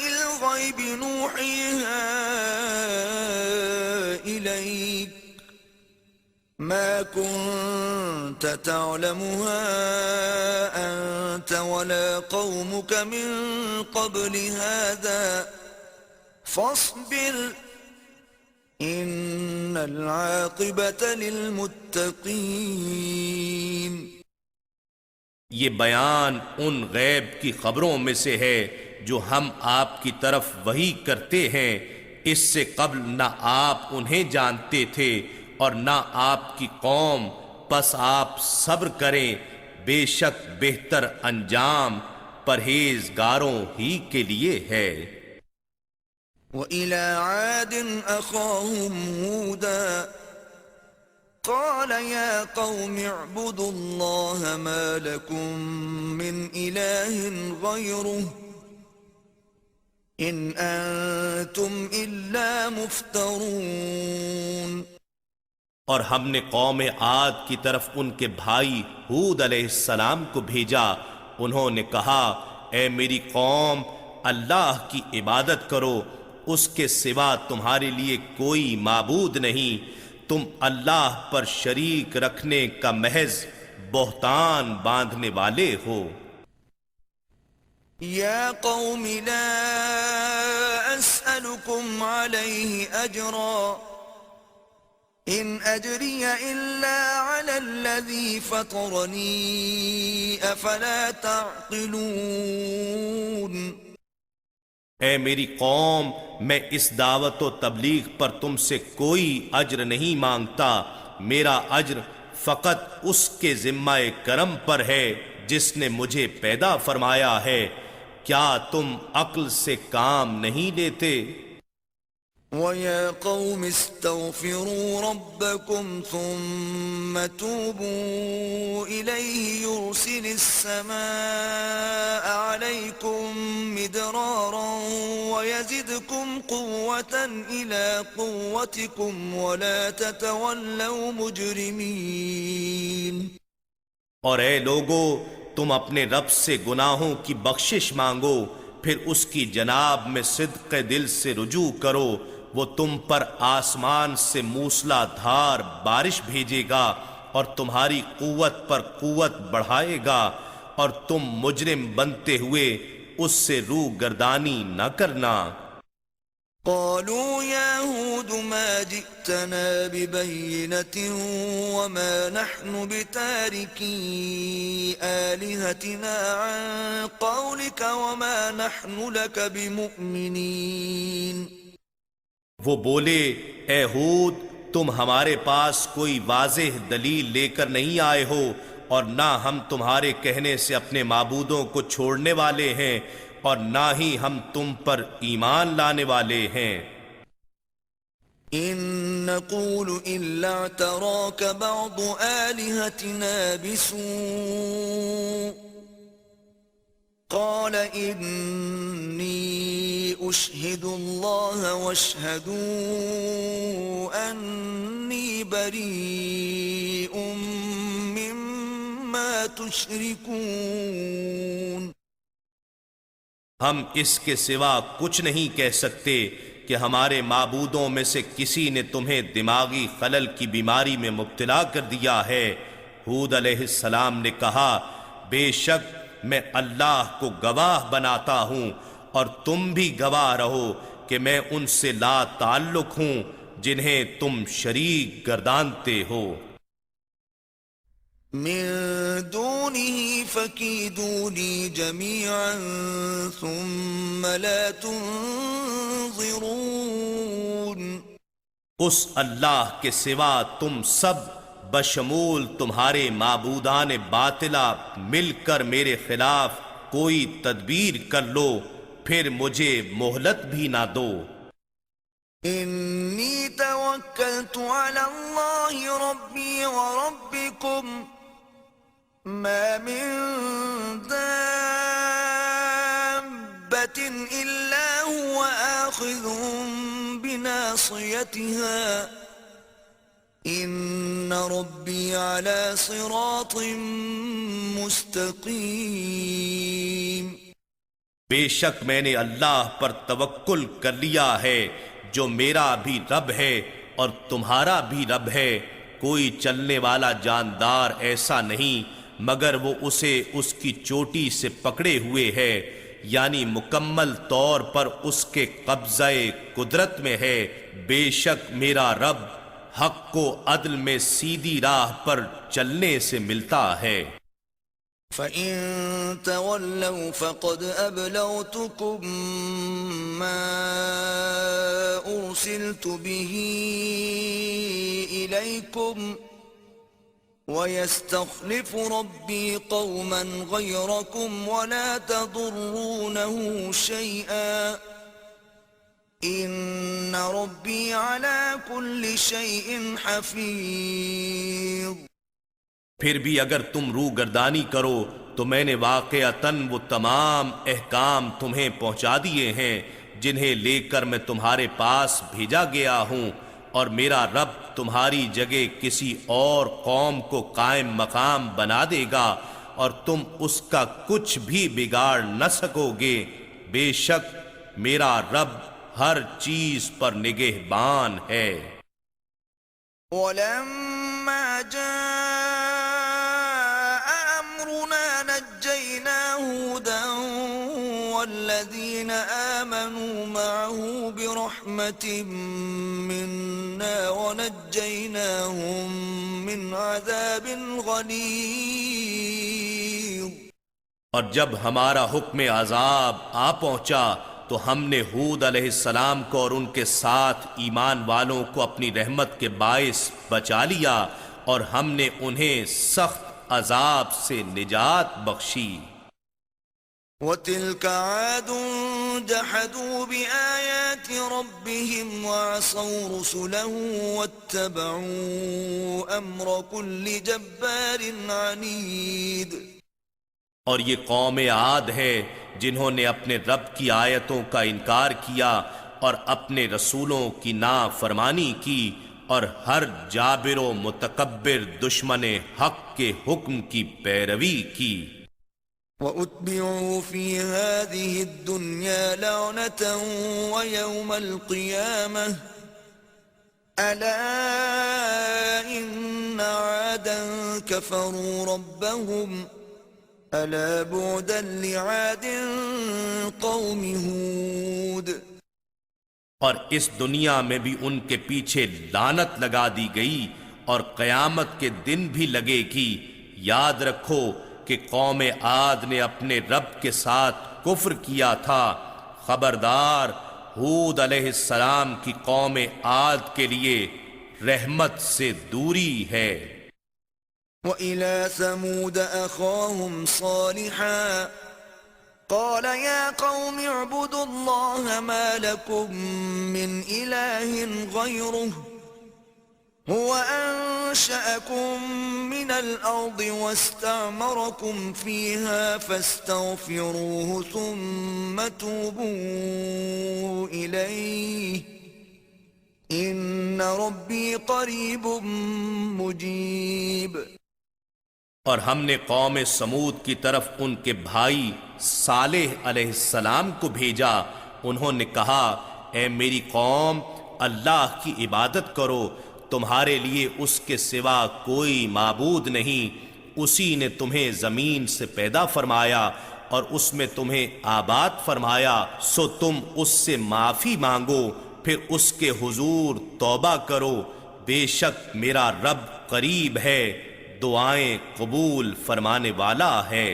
الغيب نوحيها إليك ما كنت تعلمها أنت ولا قومك من قبل هذا فاصبر إن العاقبة للمتقين. یہ بیان ان غیب کی خبروں میں سے ہے جو ہم آپ کی طرف وحی کرتے ہیں، اس سے قبل نہ آپ انہیں جانتے تھے اور نہ آپ کی قوم، پس آپ صبر کریں، بے شک بہتر انجام پرہیزگاروں ہی کے لیے ہے. وَإِلَى عَادٍ أَخَاهُمْ هُودًا قال يا قوم اعبدوا الله ما لكم من إله غيره إن أنتم إلا مفترون. اور ہم نے قوم عاد کی طرف ان کے بھائی ہود علیہ السلام کو بھیجا، انہوں نے کہا اے میری قوم اللہ کی عبادت کرو، اس کے سوا تمہارے لیے کوئی معبود نہیں، تم اللہ پر شریک رکھنے کا محض بہتان باندھنے والے ہو. یا قوم لا اسألكم علیہ اجرا ان اجری الا علی الذی فطرنی افلا تعقلون. اے میری قوم میں اس دعوت و تبلیغ پر تم سے کوئی اجر نہیں مانگتا، میرا اجر فقط اس کے ذمہ کرم پر ہے جس نے مجھے پیدا فرمایا ہے، کیا تم عقل سے کام نہیں لیتے؟ وَيَا قَوْمِ اسْتَغْفِرُوا رَبَّكُمْ ثُمَّ تُوبُوا إِلَيْهِ يُرْسِلِ السَّمَاءَ عَلَيْكُمْ مِدْرَارًا وَيَزِدْكُمْ قُوَّةً إِلَى قُوَّتِكُمْ وَلَا تَتَوَلَّوْا مُجْرِمِينَ. اور اے لوگو تم اپنے رب سے گناہوں کی بخشش مانگو، پھر اس کی جناب میں صدق دل سے رجوع کرو، وہ تم پر آسمان سے موسلا دھار بارش بھیجے گا اور تمہاری قوت پر قوت بڑھائے گا، اور تم مجرم بنتے ہوئے اس سے روح گردانی نہ کرنا۔ قالوا يا هود ما جئتنا ببينة وما نحن بتاركي آلهتنا عن قولك وما نحن لك بمؤمنين۔ وہ بولے، اے ہود، تم ہمارے پاس کوئی واضح دلیل لے کر نہیں آئے ہو، اور نہ ہم تمہارے کہنے سے اپنے معبودوں کو چھوڑنے والے ہیں، اور نہ ہی ہم تم پر ایمان لانے والے ہیں۔ إن نقول إلا اعتراك بعض آلهتنا بسوء قال إني أشهد الله واشهدوا أني بريء مما تشركون۔ ہم اس کے سوا کچھ نہیں کہہ سکتے کہ ہمارے معبودوں میں سے کسی نے تمہیں دماغی خلل کی بیماری میں مبتلا کر دیا ہے۔ ہود علیہ السلام نے کہا، بے شک میں اللہ کو گواہ بناتا ہوں، اور تم بھی گواہ رہو کہ میں ان سے لا تعلق ہوں جنہیں تم شریک گردانتے ہو۔ من دونه فكيدوني جميعا ثم لا تنظرون۔ اس اللہ کے سوا تم سب بشمول تمہارے معبودان باطلہ مل کر میرے خلاف کوئی تدبیر کر لو، پھر مجھے مہلت بھی نہ دو۔ انی توکلت علی اللہ ربی وربکم ما من دابة إلا هو آخذ بناصيتها إن ربي على صراط مستقيم۔ بے شک میں نے اللہ پر توکل کر لیا ہے جو میرا بھی رب ہے اور تمہارا بھی رب ہے۔ کوئی چلنے والا جاندار ایسا نہیں مگر وہ اسے اس کی چوٹی سے پکڑے ہوئے ہے، یعنی مکمل طور پر اس کے قبضہ قدرت میں ہے۔ بے شک میرا رب حق کو عدل میں سیدھی راہ پر چلنے سے ملتا ہے۔ فَإِن تَوَلَّوْا فَقَدْ أَبْلَغْتُكُم مَّا أُرْسِلْتُ بِهِ إِلَيْكُمْ وَيَسْتَخْلِفُ رَبِّي قَوْمًا غَيْرَكُمْ وَلَا تَضُرُّونَهُ شَيْئًا إِنَّ رَبِّي عَلَى كُلِّ شَيْءٍ حَفِيظٌ۔ پھر بھی اگر تم روح گردانی کرو تو میں نے واقعتاً وہ تمام احکام تمہیں پہنچا دیے ہیں جنہیں لے کر میں تمہارے پاس بھیجا گیا ہوں، اور میرا رب تمہاری جگہ کسی اور قوم کو قائم مقام بنا دے گا، اور تم اس کا کچھ بھی بگاڑ نہ سکو گے۔ بے شک میرا رب ہر چیز پر نگہبان ہے۔ وَلَمَّا جَاءَ أَمْرُنَا نَجَّيْنَا هُودًا وَالَّذِينَ آمَنُوا مَعَهُ بِرَحْمَةٍ مِّنَّا وَنَجَّيْنَاهُم مِّنْ عَذَابٍ غَلِيظٍ۔ اور جب ہمارا حکم عذاب آ پہنچا تو ہم نے ہود علیہ السلام کو اور ان کے ساتھ ایمان والوں کو اپنی رحمت کے باعث بچا لیا، اور ہم نے انہیں سخت عذاب سے نجات بخشی۔ وَتِلْكَ عَادٌ جَحَدُوا بِآيَاتِ رَبِّهِمْ وَعَصَوْا رُسُلَهُ وَاتَّبَعُوا أَمْرَ كُلِّ جَبَّارٍ عَنِيدٍ۔ اور یہ قوم عاد ہے جنہوں نے اپنے رب کی آیتوں کا انکار کیا اور اپنے رسولوں کی نافرمانی کی، اور ہر جابر و متکبر دشمن حق کے حکم کی پیروی کی۔ وَأُتْبِعُوا فِي هَذِهِ الدُّنْيَا لَعْنَةً وَيَوْمَ الْقِيَامَةِ ألا إن عادا كفروا ربهم ألا بعدا لعاد قوم هود. اور اس دنیا میں بھی ان کے پیچھے لعنت لگا دی گئی اور قیامت کے دن بھی لگے گی. یاد رکھو کہ قوم عاد نے اپنے رب کے ساتھ کفر کیا تھا. خبردار، ہود علیہ السلام کی قوم عاد کے لیے رحمت سے دوری ہے. وإلى ثمود أخاهم صالحا قال يا قوم اعبدوا الله ما لكم من إله غيره هو أنشأكم من الأرض واستعمركم فيها فاستغفروه ثم توبوا إليه إن ربي قريب مجيب. اور ہم نے قوم سمود کی طرف ان کے بھائی صالح علیہ السلام کو بھیجا. انہوں نے کہا اے میری قوم، اللہ کی عبادت کرو، تمہارے لیے اس کے سوا کوئی معبود نہیں. اسی نے تمہیں زمین سے پیدا فرمایا اور اس میں تمہیں آباد فرمایا، سو تم اس سے معافی مانگو، پھر اس کے حضور توبہ کرو. بے شک میرا رب قریب ہے، دعائیں قبول فرمانے والا ہے.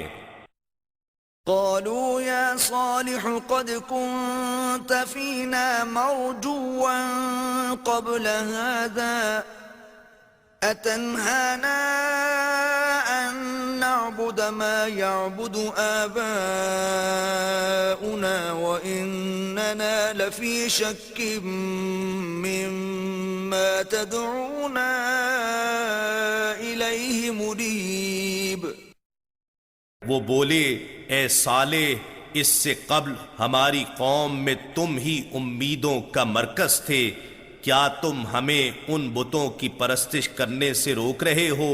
قالوا يا صالح قد كنت فينا مرجوا قبل هذا أتنهانا أن نعبد ما يعبد آباؤنا وإننا لفي شك مما تدعونا إليه مريب. وہ بولے اے صالح، اس سے قبل ہماری قوم میں تم ہی امیدوں کا مرکز تھے. کیا تم ہمیں ان بتوں کی پرستش کرنے سے روک رہے ہو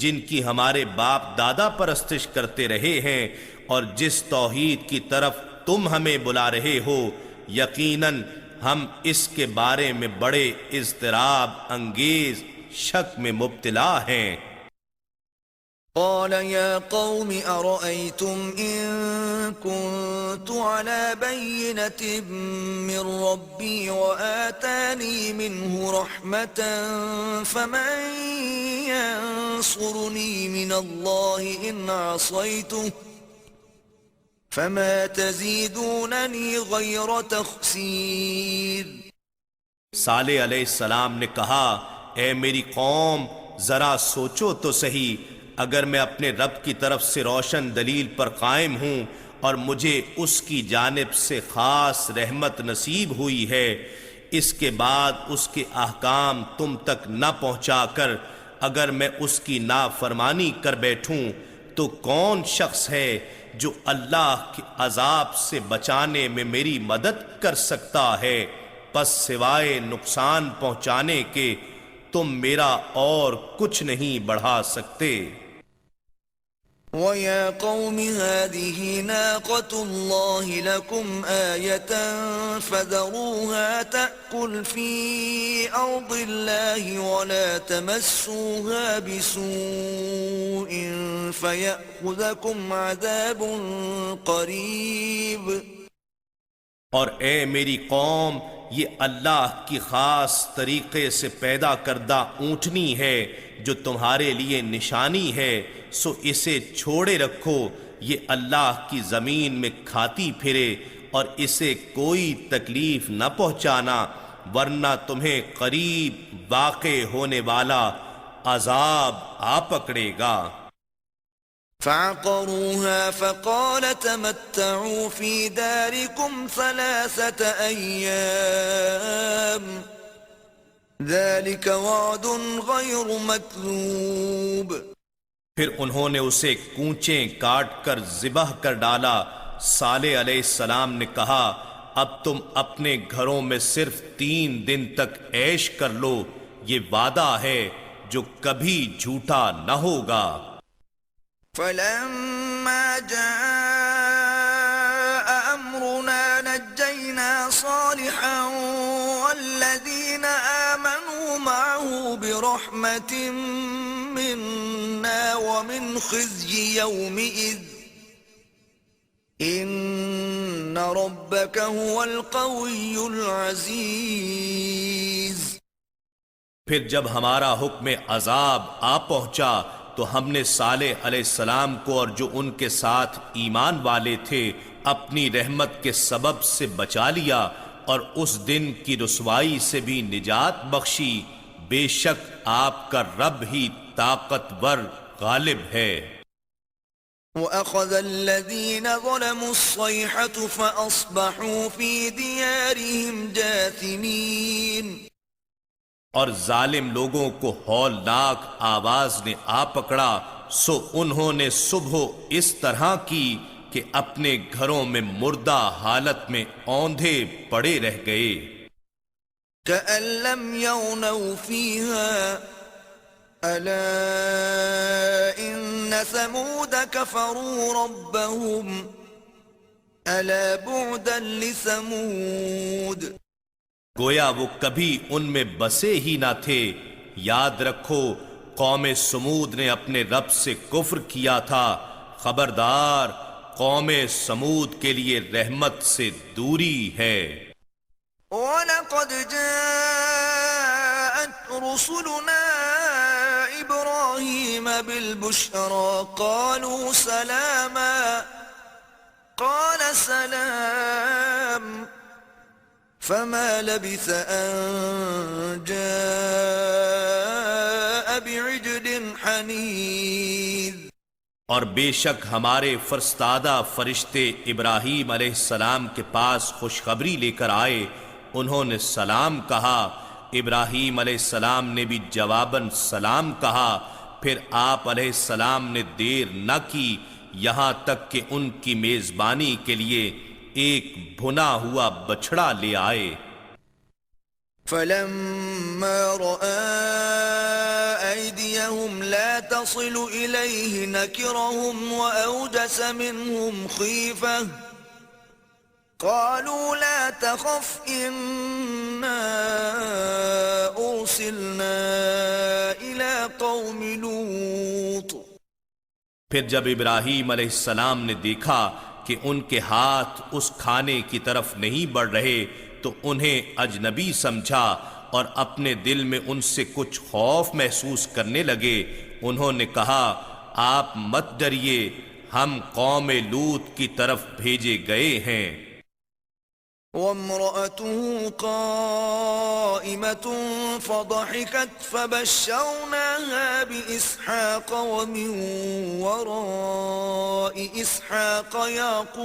جن کی ہمارے باپ دادا پرستش کرتے رہے ہیں، اور جس توحید کی طرف تم ہمیں بلا رہے ہو یقیناً ہم اس کے بارے میں بڑے اضطراب انگیز شک میں مبتلا ہیں. قال يا قوم أرأيتم إن كنت على بينة من ربي وآتاني منه رحمة فمن ينصرني من الله إن عصيته فما تزيدونني غير تخسير. صالح علیہ السلام نے کہا اے میری قوم، ذرا سوچو تو صحیح، اگر میں اپنے رب کی طرف سے روشن دلیل پر قائم ہوں اور مجھے اس کی جانب سے خاص رحمت نصیب ہوئی ہے، اس کے بعد اس کے احکام تم تک نہ پہنچا کر اگر میں اس کی نافرمانی کر بیٹھوں تو کون شخص ہے جو اللہ کے عذاب سے بچانے میں میری مدد کر سکتا ہے؟ پس سوائے نقصان پہنچانے کے تم میرا اور کچھ نہیں بڑھا سکتے. وَيَا قَوْمِ هَذِهِ نَاقَةُ اللَّهِ لَكُمْ آيَةً فَذَرُوهَا تَأْكُلْ فِي أَرْضِ اللَّهِ وَلَا تَمَسُّوهَا بِسُوءٍ فَيَأْخُذَكُمْ عَذَابٌ قَرِيبٌ. اور اے میری قوم، یہ اللہ کی خاص طریقے سے پیدا کردہ اونٹنی ہے جو تمہارے لیے نشانی ہے، سو اسے چھوڑے رکھو، یہ اللہ کی زمین میں کھاتی پھرے اور اسے کوئی تکلیف نہ پہنچانا، ورنہ تمہیں قریب واقع ہونے والا عذاب آ پکڑے گا. فعقروها فقال تمتعوا في داركم 3 أيام ذلك وعد غير مكذوب. پھر انہوں نے اسے کونچیں کاٹ کر ذبح کر ڈالا. صالح علیہ السلام نے کہا اب تم اپنے گھروں میں صرف 3 دن تک عیش کر لو، یہ وعدہ ہے جو کبھی جھوٹا نہ ہوگا. فلما جاء أمرنا نجينا صالحا والذين آمنوا معه برحمة منا ومن خزي يومئذ إن ربك هو القوي العزيز. پھر جب ہمارا حکم عذاب آ پہنچا تو ہم نے صالح علیہ السلام کو اور جو ان کے ساتھ ایمان والے تھے اپنی رحمت کے سبب سے بچا لیا اور اس دن کی رسوائی سے بھی نجات بخشی. بے شک آپ کا رب ہی طاقتور غالب ہے. وَأَخَذَ الَّذِينَ ظَلَمُوا الصَّيْحَةُ فَأَصْبَحُوا فِي دِيَارِهِمْ جَاثِمِينَ. اور ظالم لوگوں کو ہولناک آواز نے آ پکڑا سو انہوں نے صبح اس طرح کی کہ اپنے گھروں میں مردہ حالت میں اوندھے پڑے رہ گئے. كَأَن لَّمْ يَغْنَوْا فِيهَا أَلَا إِنَّ ثَمُودَ كَفَرُوا رَبَّهُمْ أَلَا بُعْدًا لِّثَمُودَ. گویا وہ کبھی ان میں بسے ہی نہ تھے. یاد رکھو قوم سمود نے اپنے رب سے کفر کیا تھا. خبردار قوم سمود کے لیے رحمت سے دوری ہے. وَلَقَدْ جَاءَتْ رُسُلُنَا إِبْرَاهِيمَ بِالْبُشْرَى قَالُوا سَلَامًا قَالَ سَلَامٌ فَمَا لَبِثَ أَن جَاءَ بِعِجْلٍ حَنِيذٍ. اور بے شک ہمارے فرستادہ فرشتے ابراہیم علیہ السلام کے پاس خوشخبری لے کر آئے. انہوں نے سلام کہا. ابراہیم علیہ السلام نے بھی جواباً سلام کہا. پھر آپ علیہ السلام نے دیر نہ کی یہاں تک کہ ان کی میزبانی کے لیے ایک بھنا ہوا بچڑا لے آئے. فَلَمَّا رَأَى أَيْدِيَهُمْ لَا تَصِلُ إِلَيْهِ نَكِرَهُمْ وَأَوْجَسَ مِنْهُمْ خِيفَةً قَالُوا لَا تَخَفْ إِنَّا أُرْسِلْنَا إِلَى قَوْمِ لُوطٍ. پھر جب ابراہیم علیہ السلام نے دیکھا کہ ان کے ہاتھ اس کھانے کی طرف نہیں بڑھ رہے تو انہیں اجنبی سمجھا اور اپنے دل میں ان سے کچھ خوف محسوس کرنے لگے. انہوں نے کہا آپ مت ڈریے ہم قوم لوط کی طرف بھیجے گئے ہیں. وَامْرَأَتُهُ قَائِمَةٌ فَضَحِكَتْ فَبَشَّرْنَاهَا بِإِسْحَاقَ وَمِن وَرَاءِ إِسْحَاقَ يَعْقُوبَ.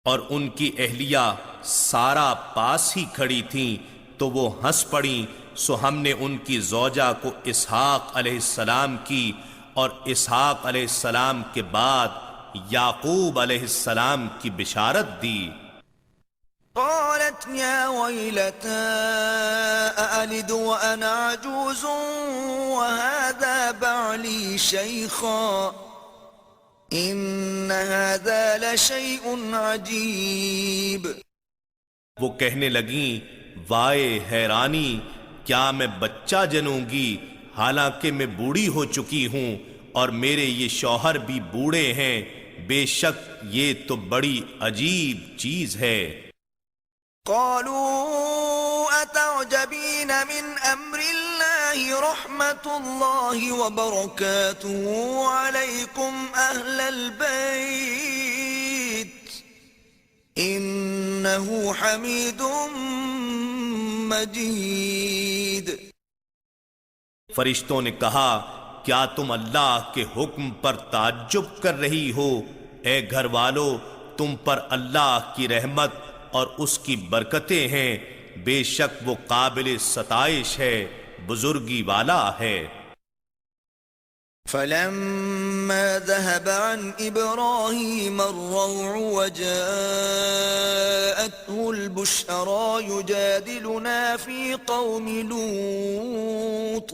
اور ان کی اہلیہ سارا پاس ہی کھڑی تھیں تو وہ ہنس پڑیں سو ہم نے ان کی زوجہ کو اسحاق علیہ السلام کی اور اسحاق علیہ السلام کے بعد یعقوب علیہ السلام کی بشارت دی. قالت يا ويلتى أألد وأنا عجوز وهذا بعلي شيخا إن هذا لشيء عجيب. وہ کہنے لگیں وائے حیرانی کیا میں بچہ جنوں گی حالانکہ میں بوڑھی ہو چکی ہوں اور میرے یہ شوہر بھی بوڑھے ہیں. بے شک یہ تو بڑی عجیب چیز ہے. قالوا أتعجبين من أمر الله رحمة الله وبركاته عليكم أهل البيت إنه حميد مجيد. فرشتوں نے کہا کیا تم اللہ کے حکم پر تعجب کر رہی ہو؟ اے گھر والو تم پر اللہ کی رحمت اور اس کی برکتیں ہیں. بے شک وہ قابل ستائش ہے بزرگی والا ہے. فلما ذهب عن إبراهيم الروع وجاءته البشرى يجادلنا في قوم لوط.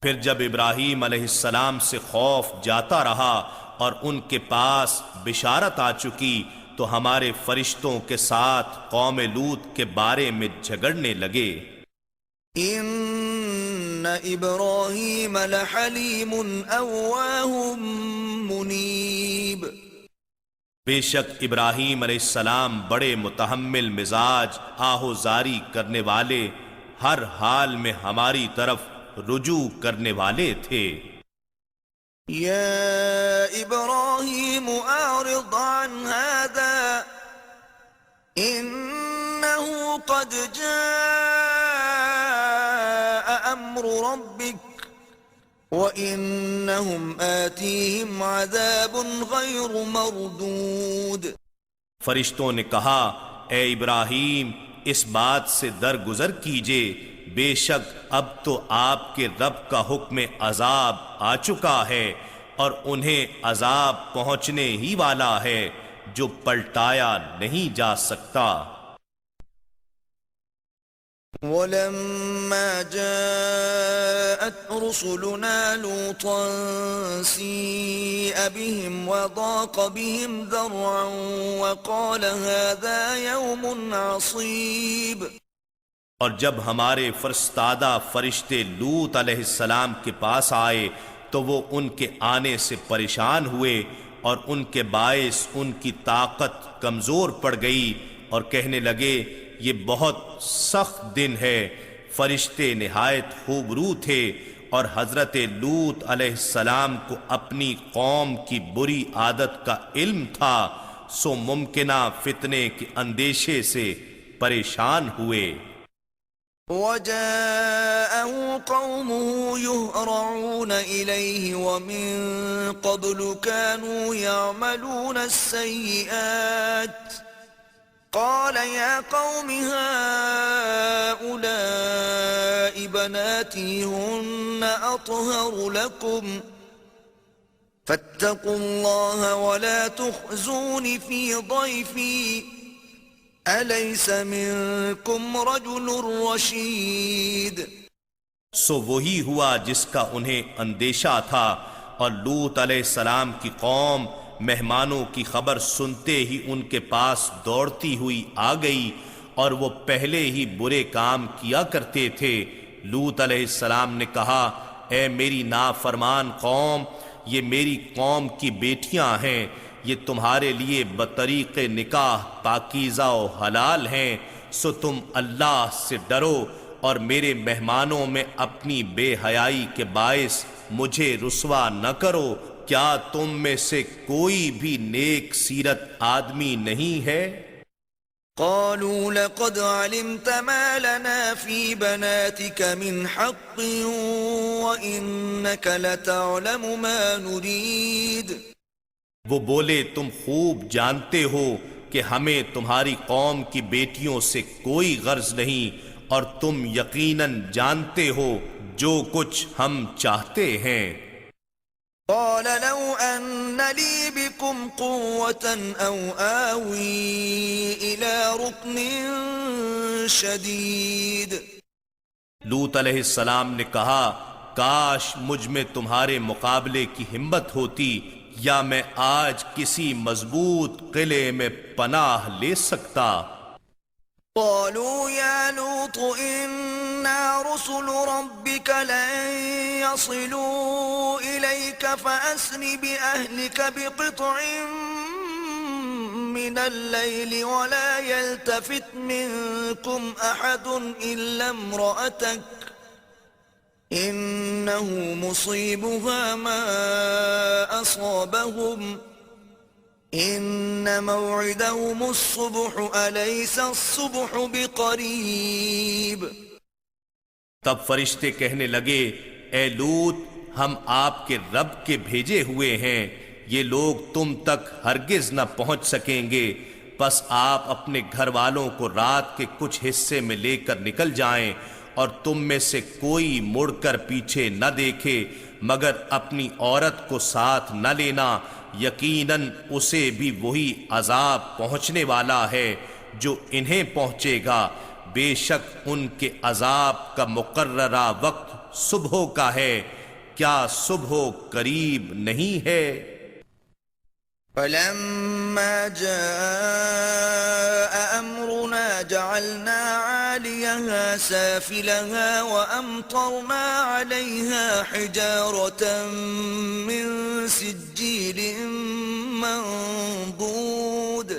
پھر جب ابراہیم علیہ السلام سے خوف جاتا رہا اور ان کے پاس بشارت آ چکی تو ہمارے فرشتوں کے ساتھ قوم لوط کے بارے میں جھگڑنے لگے۔ ان ابراہیم لحلیم اواہ منیب، بے شک ابراہیم علیہ السلام بڑے متحمل مزاج، آہوزاری کرنے والے، ہر حال میں ہماری طرف رجوع کرنے والے تھے۔ یا ابراہیم اعرض عن هذا انه قد جاء امر ربك وانهم آتيهم عذاب غیر مردود۔ فرشتوں نے کہا، اے ابراہیم اس بات سے درگزر کیجئے، بے شک اب تو آپ کے رب کا حکم عذاب آ چکا ہے اور انہیں عذاب پہنچنے ہی والا ہے جو پلٹایا نہیں جا سکتا۔ ولما جاءت رسلنا لوطا سيء بهم وضاق بهم ذرعا وقال هذا يوم عصيب۔ اور جب ہمارے فرستادہ فرشتے لوط علیہ السلام کے پاس آئے تو وہ ان کے آنے سے پریشان ہوئے اور ان کے باعث ان کی طاقت کمزور پڑ گئی اور کہنے لگے یہ بہت سخت دن ہے۔ فرشتے نہایت خوبرو تھے اور حضرت لوط علیہ السلام کو اپنی قوم کی بری عادت کا علم تھا، سو ممکنہ فتنے کے اندیشے سے پریشان ہوئے۔ وجاءه قومه يهرعون إليه ومن قبل كانوا يعملون السيئات قال يا قوم هؤلاء بناتي هن أطهر لكم فاتقوا الله ولا تخزون في ضيفي أليس منكم رجل رشيد۔ سو وہی ہوا جس کا انہیں اندیشہ تھا، اور لوط علیہ السلام کی قوم مہمانوں کی خبر سنتے ہی ان کے پاس دوڑتی ہوئی آ گئی، اور وہ پہلے ہی برے کام کیا کرتے تھے۔ لوط علیہ السلام نے کہا، اے میری نافرمان قوم، یہ میری قوم کی بیٹیاں ہیں، یہ تمہارے لیے بطریق نکاح پاکیزہ و حلال ہیں، سو تم اللہ سے ڈرو اور میرے مہمانوں میں اپنی بے حیائی کے باعث مجھے رسوا نہ کرو۔ کیا تم میں سے کوئی بھی نیک سیرت آدمی نہیں ہے؟ قالوا لقد علمت ما لنا في بناتك من حق وإنك لتعلم ما نريد۔ وہ بولے، تم خوب جانتے ہو کہ ہمیں تمہاری قوم کی بیٹیوں سے کوئی غرض نہیں، اور تم یقیناً جانتے ہو جو کچھ ہم چاہتے ہیں۔ قال لو أن لي بكم قوة أو آوي إلى ركن شديد۔ لوط علیہ السلام نے کہا، کاش مجھ میں تمہارے مقابلے کی ہمت ہوتی، یا میں آج کسی مضبوط قلعے میں پناہ لے سکتا۔ قالوا يا لوط إنا رسل ربك لن يصلوا إليك فأسر بأهلك بقطع من الليل ولا يلتفت منكم أحد إلا امرأتك إنه مصيبها ما أصابهم إن موعدهم الصبح أليس الصبح بقريب۔ تب فرشتے کہنے لگے، اے لوط، ہم آپ کے رب کے بھیجے ہوئے ہیں، یہ لوگ تم تک ہرگز نہ پہنچ سکیں گے، پس آپ اپنے گھر والوں کو رات کے کچھ حصے میں لے کر نکل جائیں، اور تم میں سے کوئی مڑ کر پیچھے نہ دیکھے مگر اپنی عورت کو ساتھ نہ لینا، یقیناً اسے بھی وہی عذاب پہنچنے والا ہے جو انہیں پہنچے گا، بے شک ان کے عذاب کا مقررہ وقت صبح کا ہے، کیا صبح قریب نہیں ہے؟ فلما جاء أمرنا جعلنا عاليها سافلها وأمطرنا عليها حجارة من سجيل منضود.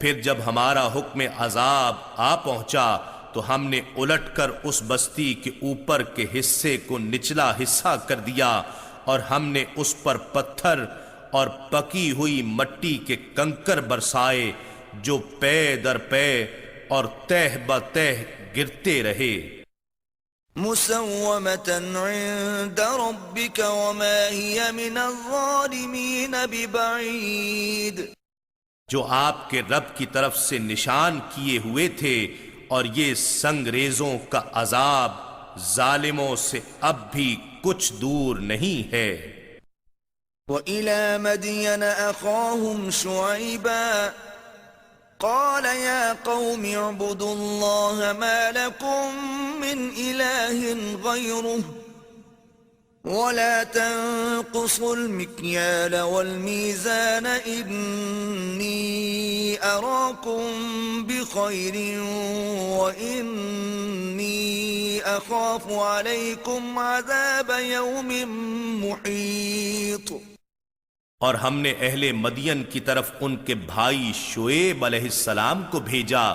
پھر جب ہمارا حکم عذاب آ پہنچا تو ہم نے الٹ کر اس بستی کے اوپر کے حصے کو نچلا حصہ کر دیا اور ہم نے اس پر پتھر اور پکی ہوئی مٹی کے کنکر برسائے جو پے در پے اور تہ بتہ گرتے رہے. مسومة عند ربك وما هي من الظالمين ببعيد. جو آپ کے رب کی طرف سے نشان کیے ہوئے تھے، اور یہ سنگریزوں کا عذاب ظالموں سے اب بھی کچھ دور نہیں ہے. وَإِلَى مَدْيَنَ أَخَاهُمْ شُعَيْبًا قَالَ يَا قَوْمِ اعْبُدُوا اللَّهَ مَا لَكُمْ مِنْ إِلَٰهٍ غَيْرُهُ وَلَا تَنقُصُوا الْمِكْيَالَ وَالْمِيزَانَ إِنِّي أَرَاكُمْ بِخَيْرٍ وَإِنِّي أَخَافُ عَلَيْكُمْ عَذَابَ يَوْمٍ مُحِيطٍ. اور ہم نے اہل مدین کی طرف ان کے بھائی شعیب علیہ السلام کو بھیجا.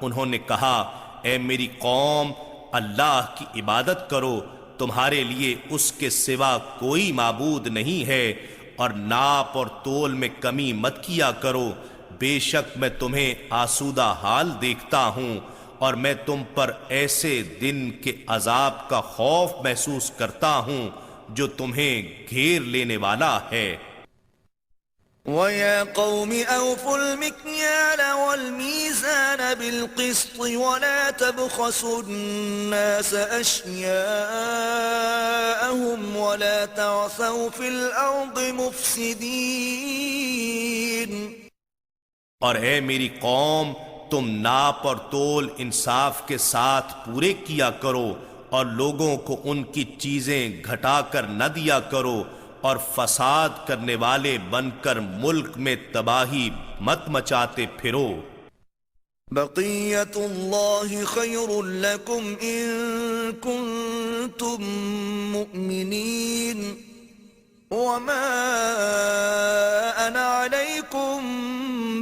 انہوں نے کہا، اے میری قوم، اللہ کی عبادت کرو، تمہارے لیے اس کے سوا کوئی معبود نہیں ہے، اور ناپ اور تول میں کمی مت کیا کرو. بے شک میں تمہیں آسودہ حال دیکھتا ہوں، اور میں تم پر ایسے دن کے عذاب کا خوف محسوس کرتا ہوں جو تمہیں گھیر لینے والا ہے. وَيَا قَوْمِ أَوْفُوا الْمِكْيَالَ وَالْمِيزَانَ بِالْقِسْطِ وَلَا تَبْخَسُوا النَّاسَ أَشْيَاءَهُمْ وَلَا تَعْثَوْا فِي الْأَرْضِ مُفْسِدِينَ. اور اے میری قوم، تم ناپ اور تول انصاف کے ساتھ پورے کیا کرو، اور لوگوں کو ان کی چیزیں گھٹا کر نہ دیا کرو، اور فساد کرنے والے بن کر ملک میں تباہی مت مچاتے پھرو. بقیت اللہ خیر لکم ان کنتم مؤمنین وما انا علیکم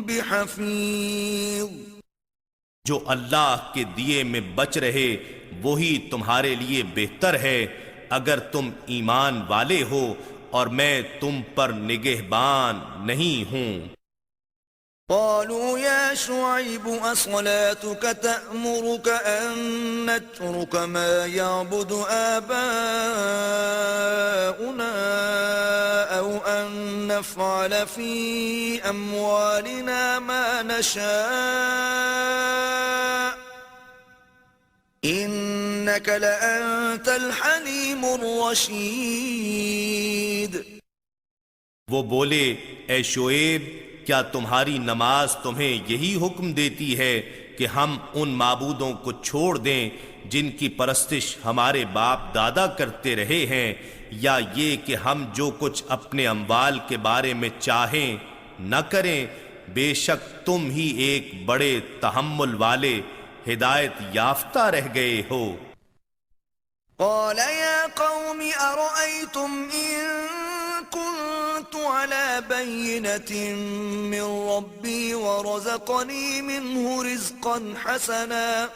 بحفیظ. جو اللہ کے دیے میں بچ رہے وہی تمہارے لیے بہتر ہے اگر تم ایمان والے ہو، اور میں تم پر نگہبان نہیں ہوں. قالوا يا شعيب أصلاتك تأمرك أن نترك ما يعبد آباؤنا أو أن نفعل في أموالنا ما نشاء إنك لأنت الحليم الرشيد. وہ بولے، اے شعیب، کیا تمہاری نماز تمہیں یہی حکم دیتی ہے کہ ہم ان معبودوں کو چھوڑ دیں جن کی پرستش ہمارے باپ دادا کرتے رہے ہیں، یا یہ کہ ہم جو کچھ اپنے اموال کے بارے میں چاہیں نہ کریں؟ بے شک تم ہی ایک بڑے تحمل والے ہدایت یافتہ رہ گئے ہو. قال يا قوم أرأيتم إن كنت على بينة من ربي ورزقني منه رزقا حسنا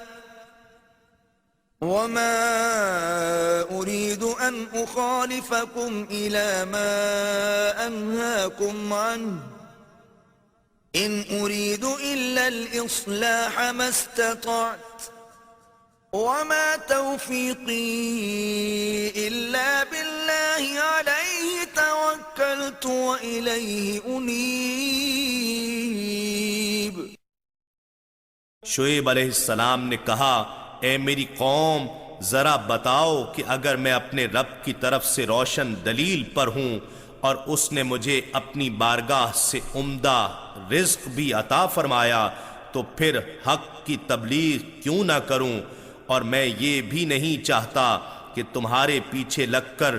وما أريد أن أخالفكم إلى ما أنهاكم عنه إن أريد إلا الإصلاح ما استطعت وما توفيقي إلا بالله عليه توكلت وإليه أنيب. شعیب علیہ السلام نے کہا، اے میری قوم، ذرا بتاؤ کہ اگر میں اپنے رب کی طرف سے روشن دلیل پر ہوں اور اس نے مجھے اپنی بارگاہ سے عمدہ رزق بھی عطا فرمایا تو پھر حق کی تبلیغ کیوں نہ کروں؟ اور میں یہ بھی نہیں چاہتا کہ تمہارے پیچھے لگ کر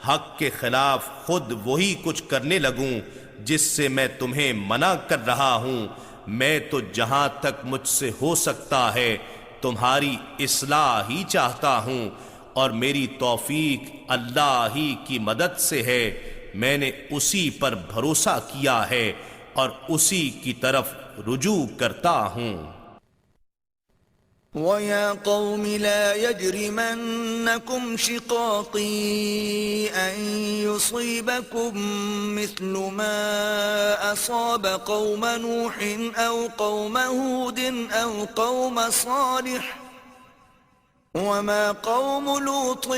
حق کے خلاف خود وہی کچھ کرنے لگوں جس سے میں تمہیں منع کر رہا ہوں، میں تو جہاں تک مجھ سے ہو سکتا ہے تمہاری اصلاح ہی چاہتا ہوں، اور میری توفیق اللہ ہی کی مدد سے ہے۔ میں نے اسی پر بھروسہ کیا ہے اور اسی کی طرف رجوع کرتا ہوں۔ وَيَا قَوْمِ لَا يَجْرِمَنَّكُمْ شِقَاقِي أَن يُصِيبَكُم مِّثْلُ مَا أَصَابَ قَوْمَ نُوحٍ أَوْ قَوْمَ هُودٍ أَوْ قَوْمَ صَالِحٍ وَمَا قَوْمُ لُوطٍ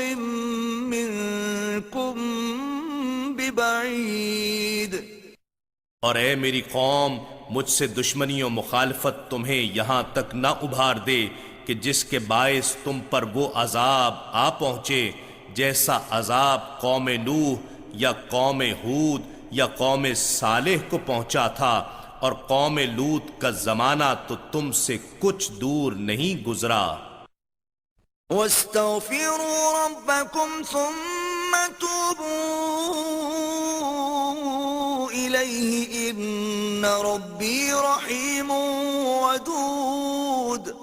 مِّنكُم بِبَعِيدٍ۔ اور اے میری قوم، مجھ سے دشمنی و مخالفت تمہیں یہاں تک نہ ابھار دے کہ جس کے باعث تم پر وہ عذاب آ پہنچے جیسا عذاب قوم نوح یا قوم ہود یا قوم صالح کو پہنچا تھا، اور قوم لوط کا زمانہ تو تم سے کچھ دور نہیں گزرا۔ وَاسْتَغْفِرُوا رَبَّكُمْ ثُمَّ تُوبُوا إِلَيْهِ إِنَّ رَبِّي رَحِيمٌ وَدُودٌ۔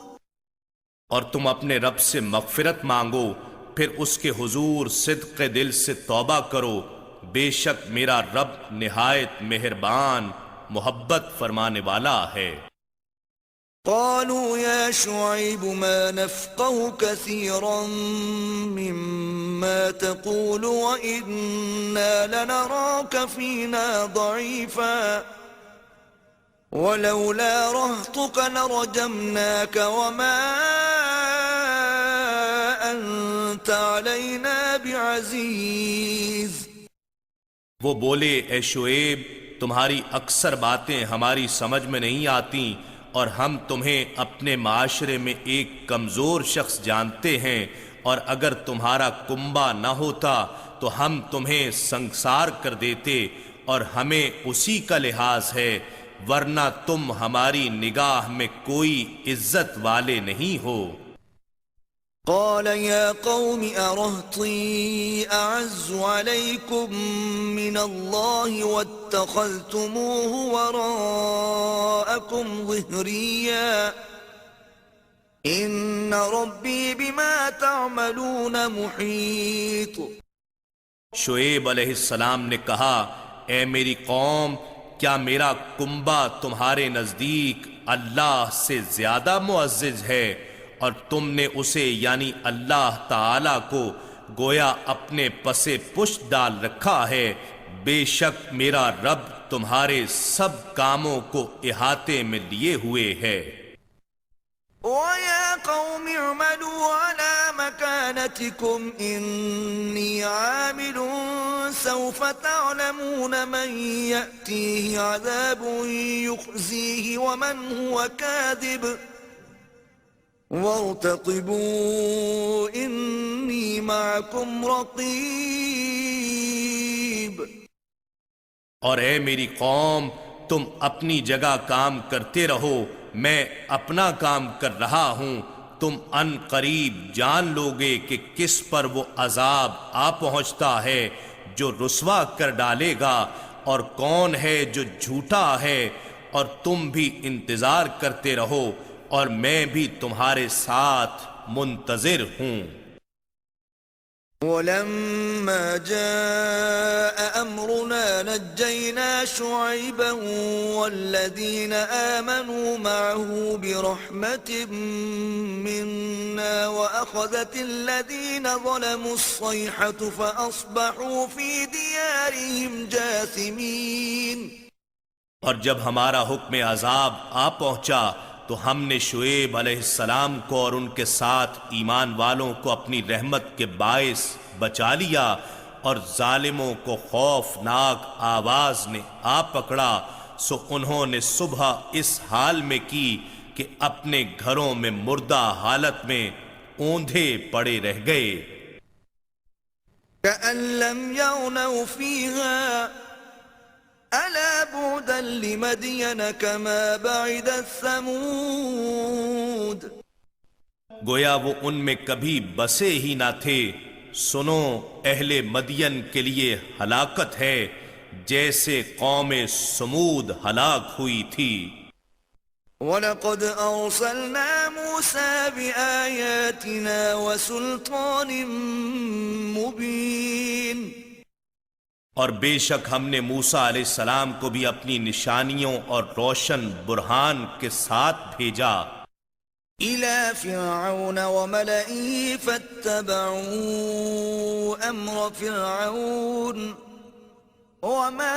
اور تم اپنے رب سے مغفرت مانگو، پھر اس کے حضور صدق دل سے توبہ کرو، بے شک میرا رب نہایت مہربان محبت فرمانے والا ہے۔ قالوا يا شعيب ما نفقه كثيرا مما تقول وإنا لنراك فينا ضعيفا ولولا رهطك لرجمناك وما أنت علينا بعزيز۔ وہ بولے اے شعیب، تمہاری اکثر باتیں ہماری سمجھ میں نہیں آتی، اور ہم تمہیں اپنے معاشرے میں ایک کمزور شخص جانتے ہیں، اور اگر تمہارا کنبہ نہ ہوتا تو ہم تمہیں سنگسار کر دیتے، اور ہمیں اسی کا لحاظ ہے، ورنہ تم ہماری نگاہ میں کوئی عزت والے نہیں ہو۔ قال يا قوم أرهطي أعز عليكم من الله واتخذتموه وراءكم ظهريا إن ربي بما تعملون محيط۔ شعیب علیہ السلام نے کہا، اے میری قوم، کیا میرا کنبہ تمہارے نزدیک اللہ سے زیادہ معزز ہے، اور تم نے اسے یعنی اللہ تعالی کو گویا اپنے پسے پشت ڈال رکھا ہے؟ بے شک میرا رب تمہارے سب کاموں کو احاطے میں لیے ہوئے ہے۔ وَيَا قَوْمِ اعْمَلُوا عَلَى مَكَانَتِكُمْ إِنِّي عَامِلٌ سَوْفَ تَعْلَمُونَ مَنْ يَأْتِيهِ عَذَابٌ يُخْزِيهِ وَمَنْ هُوَ كَاذِبٌ وَارْتَقِبُوا إِنِّي مَعَكُمْ رَقِيبٌ۔ اور اے میری قوم، تم اپنی جگہ کام کرتے رہو، میں اپنا کام کر رہا ہوں، تم ان قریب جان لوگے کہ کس پر وہ عذاب آ پہنچتا ہے جو رسوا کر ڈالے گا، اور کون ہے جو جھوٹا ہے، اور تم بھی انتظار کرتے رہو، اور میں بھی تمہارے ساتھ منتظر ہوں۔ وَلَمَّا جَاءَ أَمْرُنَا نَجَّيْنَا شُعَيْبًا وَالَّذِينَ آمَنُوا مَعَهُ بِرَحْمَةٍ مِّنَّا وَأَخَذَتِ الَّذِينَ ظَلَمُوا الصَّيْحَةُ فَأَصْبَحُوا فِي دِيَارِهِمْ جَاثِمِينَ۔ اور جب ہمارا حکم عذاب آ پہنچا تو ہم نے شعیب علیہ السلام کو اور ان کے ساتھ ایمان والوں کو اپنی رحمت کے باعث بچا لیا، اور ظالموں کو خوفناک آواز نے آ پکڑا، سو انہوں نے صبح اس حال میں کی کہ اپنے گھروں میں مردہ حالت میں اوندھے پڑے رہ گئے۔ كَأَن لَّمْ يَغْنَوْا فِيهَا أَلَا بُعْدًا لِّمَدْيَنَ كَمَا بَعِدَتْ ثَمُودُ۔ گویا وہ ان میں کبھی بسے ہی نہ تھے، سنو اہل مدین کے لیے ہلاکت ہے، جیسے قوم سمود ہلاک ہوئی تھی۔ وَلَقَدْ أَرْسَلْنَا مُوسَى بِآيَاتِنَا وَسُلْطَانٍ مُبِينٍ، اور بے شک ہم نے موسیٰ علیہ السلام کو بھی اپنی نشانیوں اور روشن برہان کے ساتھ بھیجا۔ إِلَى فِرْعَوْنَ وَمَلَئِهِ فَاتَّبَعُوا أَمْرَ فِرْعَوْنَ وَمَا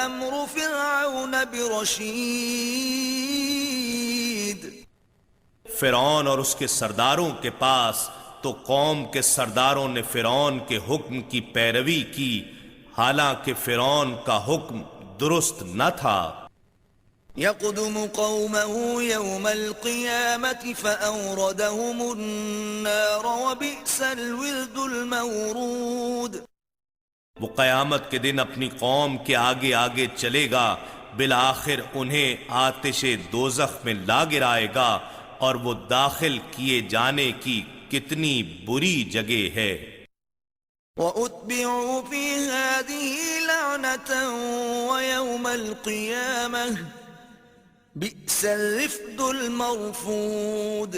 أَمْرُ فِرْعَوْنَ بِرَشِيدٍ۔ فرعون اور اس کے سرداروں کے پاس تو قوم کے سرداروں نے فرعون کے حکم کی پیروی کی، حالانکہ فرعون کا حکم درست نہ تھا۔ يَقْدُمُ قَوْمَهُ يَوْمَ الْقِيَامَةِ فَأَوْرَدَهُمُ النَّارَ وَبِئْسَ الْوِرْدُ الْمَوْرُودُ۔ وہ قیامت کے دن اپنی قوم کے آگے آگے چلے گا، بالآخر انہیں آتش دوزخ میں لا گرائے گا، اور وہ داخل کیے جانے کی کتنی بری جگہ ہے۔ وَأُتْبِعُوا فِي هَذِهِ لَعْنَةً وَيَوْمَ الْقِيَامَةِ بِئْسَ الرِّفْدُ الْمَرْفُودُ۔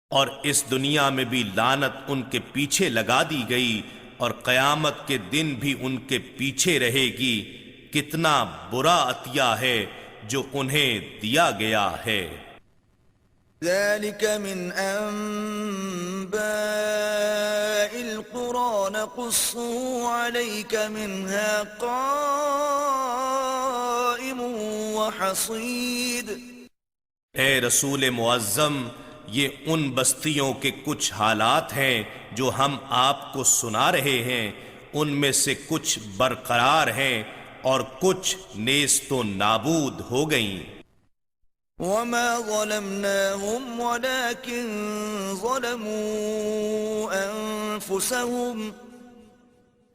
اور اس دنیا میں بھی لعنت ان کے پیچھے لگا دی گئی، اور قیامت کے دن بھی ان کے پیچھے رہے گی۔ کتنا برا عطیہ ہے جو انہیں دیا گیا ہے۔ ذَلِكَ مِنْ أَنْبَاءِ الْقُرَى نَقُصُّهُ عَلَيْكَ مِنْهَا قَائِمٌ وَحَصِيدٌ۔ اے رسول معظم، یہ ان بستیوں کے کچھ حالات ہیں جو ہم آپ کو سنا رہے ہیں، ان میں سے کچھ برقرار ہیں اور کچھ نیست و نابود ہو گئیں۔ وَمَا ظَلَمْنَاهُمْ وَلَكِنْ ظَلَمُوا أَنفُسَهُمْ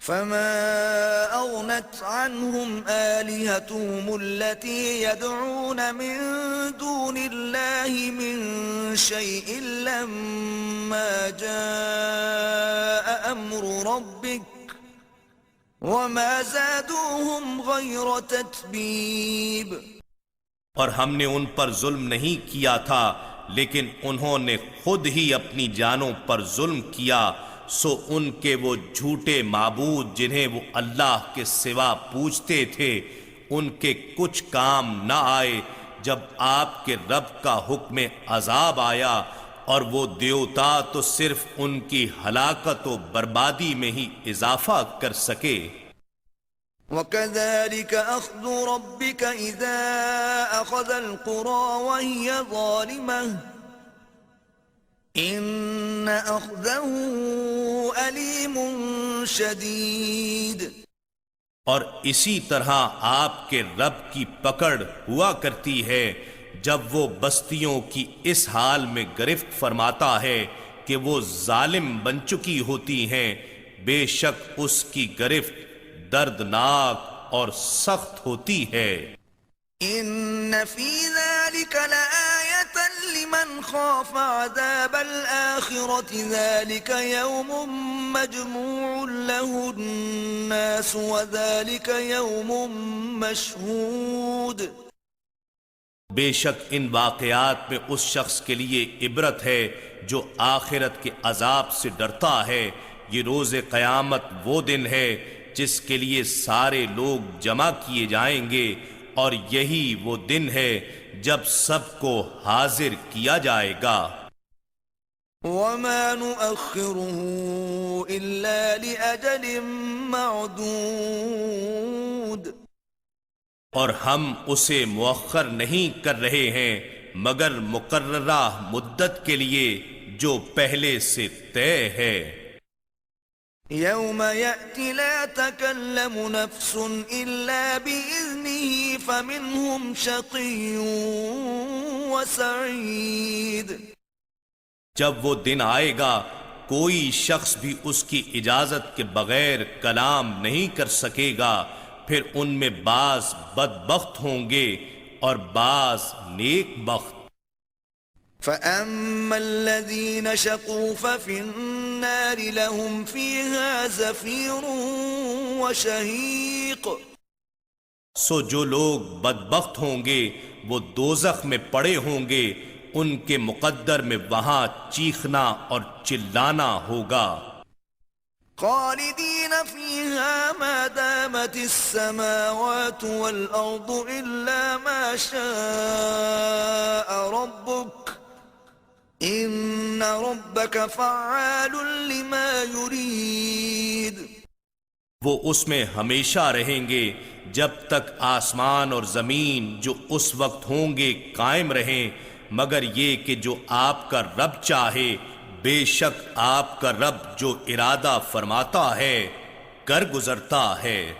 فَمَا أَغْنَتْ عَنْهُمْ آلِهَتُهُمُ الَّتِي يَدْعُونَ مِن دُونِ اللَّهِ مِن شَيْءٍ لَّمَّا جَاءَ أَمْرُ رَبِّكَ وَمَا زَادُوهُمْ غَيْرَ تَتْبِيبٍ۔ اور ہم نے ان پر ظلم نہیں کیا تھا، لیکن انہوں نے خود ہی اپنی جانوں پر ظلم کیا، سو ان کے وہ جھوٹے معبود جنہیں وہ اللہ کے سوا پوجتے تھے، ان کے کچھ کام نہ آئے جب آپ کے رب کا حکم عذاب آیا، اور وہ دیوتا تو صرف ان کی ہلاکت و بربادی میں ہی اضافہ کر سکے۔ وَكَذَلِكَ أَخْذُ رَبِّكَ إِذَا أَخَذَ الْقُرَى وَهِيَ ظَالِمَةٌ إِنَّ أَخْذَهُ أَلِيمٌ شَدِيدٌ۔ اور اسی طرح آپ کے رب کی پکڑ ہوا کرتی ہے جب وہ بستیوں کی اس حال میں گرفت فرماتا ہے کہ وہ ظالم بن چکی ہوتی ہیں، بے شک اس کی گرفت دردناک اور سخت ہوتی ہے۔ إِنَّ فِي ذَلِكَ لَآيَةً لِمَنْ خَافَ عَذَابَ الْآخِرَةِ ذَلِكَ يَوْمٌ مَّجْمُوعٌ لَهُ النَّاسُ وَذَلِكَ يَوْمٌ مَّشْهُودٌ۔ بے شک ان واقعات میں اس شخص کے لیے عبرت ہے جو آخرت کے عذاب سے ڈرتا ہے۔ یہ روز قیامت وہ دن ہے جس کے لیے سارے لوگ جمع کیے جائیں گے، اور یہی وہ دن ہے جب سب کو حاضر کیا جائے گا۔ وَمَا نُؤَخِّرُهُ إِلَّا لِأَجَلٍ مَّعْدُودٍ۔ اور ہم اسے مؤخر نہیں کر رہے ہیں مگر مقررہ مدت کے لیے جو پہلے سے طے ہے۔ يَوْمَ يَأْتِ لَا تَكَلَّمُ نَفْسٌ إِلَّا بِإِذْنِهِ فَمِنْهُمْ شَقِيٌّ وَسَعِيدٌ۔ جب وہ دن آئے گا کوئی شخص بھی اس کی اجازت کے بغیر کلام نہیں کر سکے گا، پھر ان میں بعض بدبخت ہوں گے اور بعض نیک بخت۔ فأما الذين شقوا ففي النار لهم فيها زفير وشهيق سو جو لوگ بدبخت ہوں گے وہ دوزخ میں پڑے ہوں گے، ان کے مقدر میں وہاں چیخنا اور چلانا ہوگا۔ خالدين فيها ما دامت السماوات والأرض إلا ما شاء ربك إن ربك فعال لما يريد۔ وہ اس میں ہمیشہ رہیں گے جب تک آسمان اور زمین جو اس وقت ہوں گے قائم رہیں، مگر یہ کہ جو آپ کا رب چاہے، بے شک آپ کا رب جو ارادہ فرماتا ہے کر گزرتا ہے۔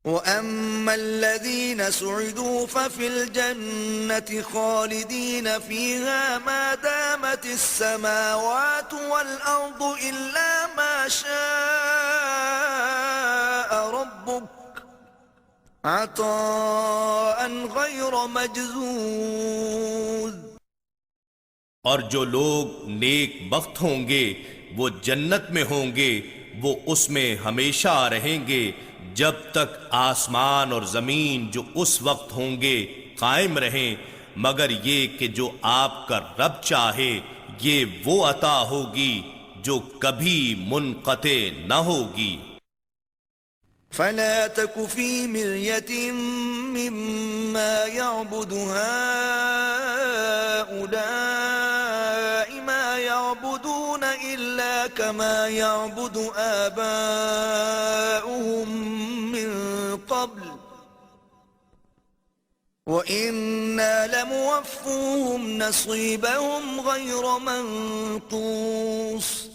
وَأَمَّا الَّذِينَ سُعِدُوا فَفِي الْجَنَّةِ خَالِدِينَ فِيهَا مَا دَامَتِ السَّمَاوَاتُ وَالْأَرْضُ إِلَّا مَا شَاءَ رَبُّكَ عَطَاءً غَيْرَ مَجْذُوذٍ۔ اور جو لوگ نیک بخت ہوں گے وہ جنت میں ہوں گے، وہ اس میں ہمیشہ رہیں گے جب تک آسمان اور زمین جو اس وقت ہوں گے قائم رہیں، مگر یہ کہ جو آپ کا رب چاہے یہ وہ عطا ہوگی جو کبھی منقطع نہ ہوگی۔ فلا تك في مرية مما يعبد هؤلاء ما يعبدون إلا كما يعبد آباؤهم من قبل وَإِنَّا لَمُوَفُّوهُمْ نَصِيبَهُمْ غَيْرَ مَنْقُوصٍ۔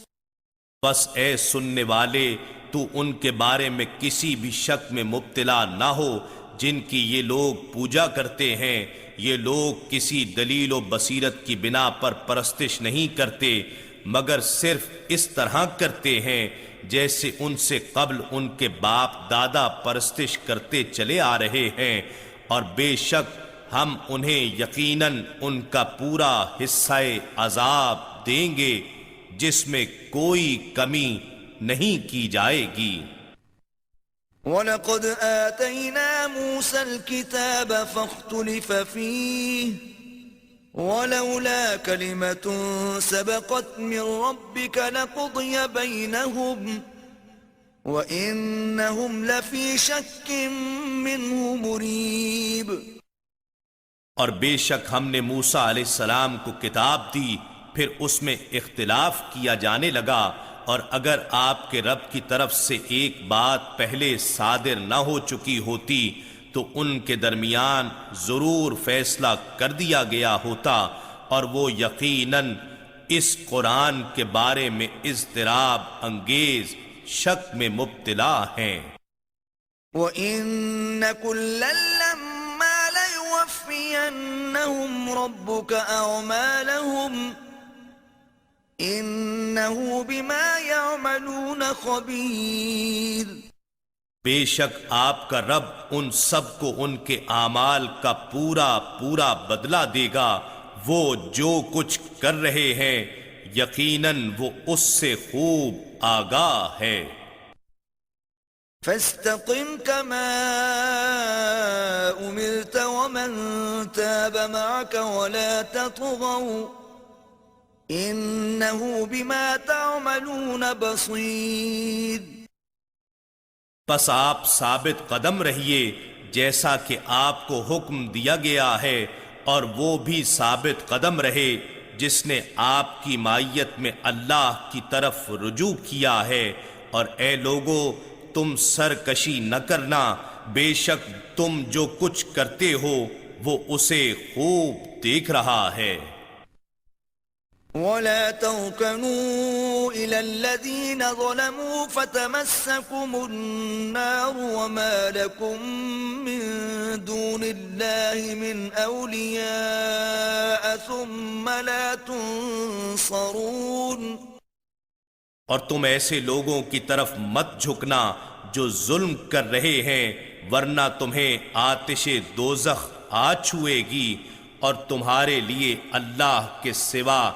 بس اے سننے والے، تو ان کے بارے میں کسی بھی شک میں مبتلا نہ ہو جن کی یہ لوگ پوجا کرتے ہیں۔ یہ لوگ کسی دلیل و بصیرت کی بنا پر پرستش نہیں کرتے، مگر صرف اس طرح کرتے ہیں جیسے ان سے قبل ان کے باپ دادا پرستش کرتے چلے آ رہے ہیں، اور بے شک ہم انہیں یقیناً ان کا پورا حصہ عذاب دیں گے جس میں کوئی کمی نہیں کی جائے گی۔ وَلَقَدْ آتَيْنَا مُوسَى الْكِتَابَ فَاخْتُلِفَ فِيهِ وَلَوْلَا كَلِمَةٌ سَبَقَتْ مِنْ رَبِّكَ لَقُضِيَ بَيْنَهُمْ وَإِنَّهُمْ لَفِي شَكٍّ مِّنْهُ مُرِيبٍ۔ اور بے شک ہم نے موسیٰ علیہ السلام کو کتاب دی، پھر اس میں اختلاف کیا جانے لگا، اور اگر آپ کے رب کی طرف سے ایک بات پہلے صادر نہ ہو چکی ہوتی تو ان کے درمیان ضرور فیصلہ کر دیا گیا ہوتا، اور وہ یقیناً اس قرآن کے بارے میں اضطراب انگیز شک میں مبتلا ہیں۔ وَإِنَّ كُلًّا لَّمَّا لَيُوَفِّيَنَّهُمْ رَبُّكَ أَعْمَالَهُمْ إِنَّهُ بِمَا يَعْمَلُونَ خَبِيرٌ۔ بے شک آپ کا رب ان سب کو ان کے اعمال کا پورا پورا بدلہ دے گا، وہ جو کچھ کر رہے ہیں یقیناً وہ اس سے خوب آگاہ ہے۔ فاستقم كما أمرت ومن تاب معك ولا تطغوا إنه بما تعملون بصير۔ پس آپ ثابت قدم رہیے جیسا کہ آپ کو حکم دیا گیا ہے، اور وہ بھی ثابت قدم رہے جس نے آپ کی معیت میں اللہ کی طرف رجوع کیا ہے۔ اور اے لوگو، تم سرکشی نہ کرنا، بے شک تم جو کچھ کرتے ہو وہ اسے خوب دیکھ رہا ہے۔ ولا تركنوا إلى الذين ظلموا فتمسكم النار وما لكم من دون الله من أولياء ثم لا تنصرون۔ اور تم ایسے لوگوں کی طرف مت جھکنا جو ظلم کر رہے ہیں، ورنہ تمہیں آتش دوزخ آ چھوئے گی، اور تمہارے لیے اللہ کے سوا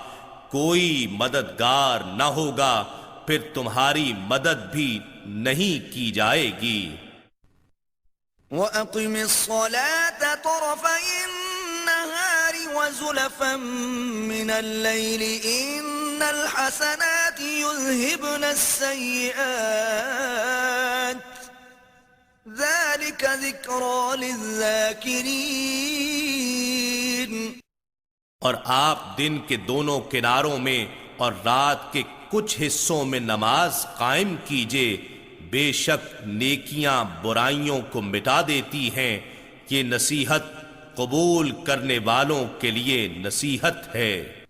کوئی مددگار نہ ہوگا، پھر تمہاری مدد بھی نہیں کی جائے گی۔ وَأَقِمِ الصَّلَاةَ طَرَفَيِ النَّهَارِ وَزُلَفًا مِّنَ اللَّيْلِ إِنَّ الْحَسَنَاتِ يُذْهِبْنَ السَّيِّئَاتِ ذَلِكَ ذِكْرَى لِلذَّاكِرِينَ۔ اور آپ دن کے دونوں کناروں میں اور رات کے کچھ حصوں میں نماز قائم کیجئے، بے شک نیکیاں برائیوں کو مٹا دیتی ہیں، یہ نصیحت قبول کرنے والوں کے لیے نصیحت ہے۔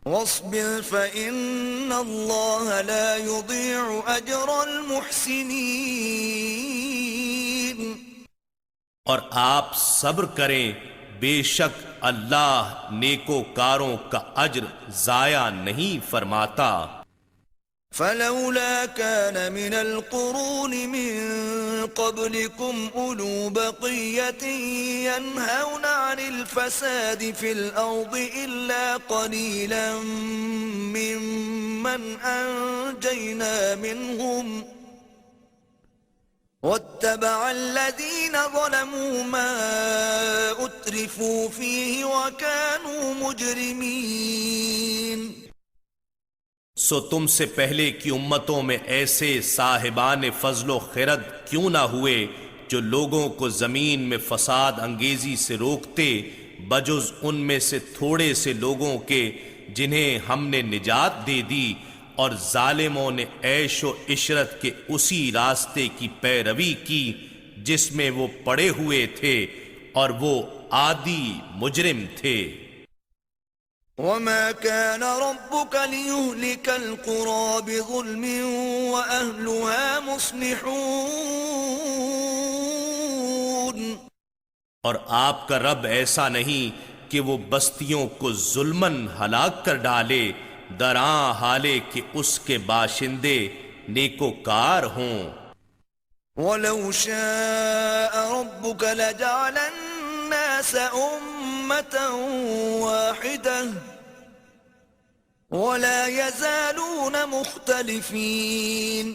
وَاصْبِرْ فَإِنَّ اللَّهَ لَا يُضِيعُ أَجْرَ الْمُحْسِنِينَ۔ اور آپ صبر کریں، بے شک اللہ نیکوکاروں کا اجر ضائع نہیں فرماتا۔ فَلَوْلَا كَانَ مِنَ الْقُرُونِ مِن قَبْلِكُمْ أُولُو بَقِيَّةٍ يَنْهَوْنَ عَنِ الْفَسَادِ فِي الْأَرْضِ إِلَّا قَلِيلًا مِّمَّنْ أَنْجَيْنَا مِنْهُمْ وَاتَّبَعَ الَّذِينَ ظَلَمُوا مَا أُتْرِفُوا فِيهِ وَكَانُوا مُجْرِمِينَ۔ سو تم سے پہلے کی امتوں میں ایسے صاحبان فضل و خرد کیوں نہ ہوئے جو لوگوں کو زمین میں فساد انگیزی سے روکتے، بجز ان میں سے تھوڑے سے لوگوں کے جنہیں ہم نے نجات دے دی، اور ظالموں نے عیش و عشرت کے اسی راستے کی پیروی کی جس میں وہ پڑے ہوئے تھے، اور وہ عادی مجرم تھے۔ وَمَا كَانَ رَبُّكَ لِيُهْلِكَ الْقُرَى بِظُلْمٍ وَأَهْلُهَا مُصْلِحُونَ۔ اور آپ کا رب ایسا نہیں کہ وہ بستیوں کو ظلماً ہلاک کر ڈالے، دراں حالے کہ اس کے باشندے نیکوکار ہوں۔ وَلَوْ شَاءَ رَبُّكَ لَجَعَلَ النَّاسَ أُمَّةً وَاحِدَةً وَلَا يَزَالُونَ مُخْتَلِفِينَ۔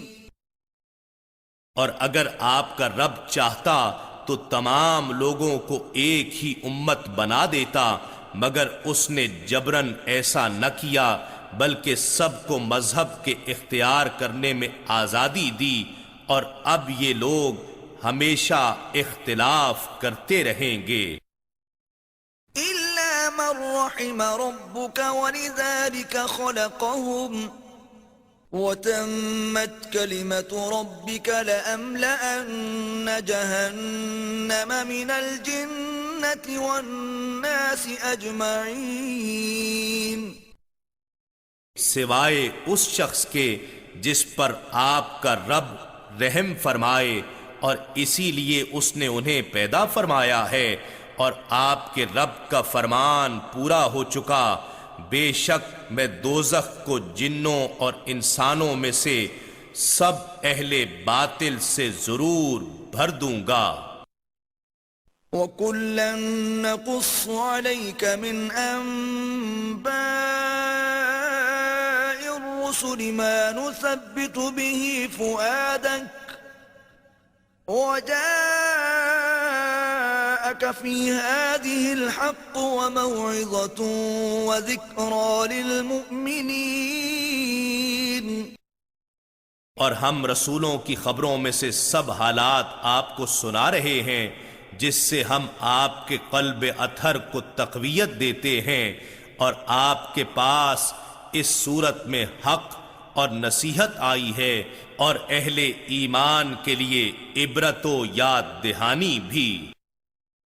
اور اگر آپ کا رب چاہتا تو تمام لوگوں کو ایک ہی امت بنا دیتا، مگر اس نے جبراً ایسا نہ کیا، بلکہ سب کو مذہب کے اختیار کرنے میں آزادی دی، اور اب یہ لوگ ہمیشہ اختلاف کرتے رہیں گے۔ إِلَّا مَن رَّحِمَ رَبُّكَ وَلِذَلِكَ خَلَقَهُمْ وَتَمَّتْ كَلِمَةُ رَبِّكَ لَأَمْلَأَنَّ جَهَنَّمَ مِنَ الْجِنَّةِ وَالنَّاسِ أَجْمَعِينَ۔ سوائے اس شخص کے جس پر آپ کا رب رحم فرمائے، اور اسی لیے اس نے انہیں پیدا فرمایا ہے، اور آپ کے رب کا فرمان پورا ہو چکا، بے شک میں دوزخ کو جنوں اور انسانوں میں سے سب اہل باطل سے ضرور بھر دوں گا۔ وَكُلًّا نَّقُصُّ عَلَيْكَ مِنْ أَنبَاءِ الرُّسُلِ مَا نُثَبِّتُ بِهِ فُؤَادَكَ وَجَاءَكَ فِي هَٰذِهِ الْحَقُّ وَمَوْعِظَةٌ وَذِكْرَىٰ لِلْمُؤْمِنِينَ۔ اور ہم رسولوں کی خبروں میں سے سب حالات آپ کو سنا رہے ہیں، جس سے ہم آپ کے قلب اطہر کو تقویت دیتے ہیں، اور آپ کے پاس اس صورت میں حق اور نصیحت آئی ہے، اور اہل ایمان کے لیے عبرت و یاد دہانی بھی۔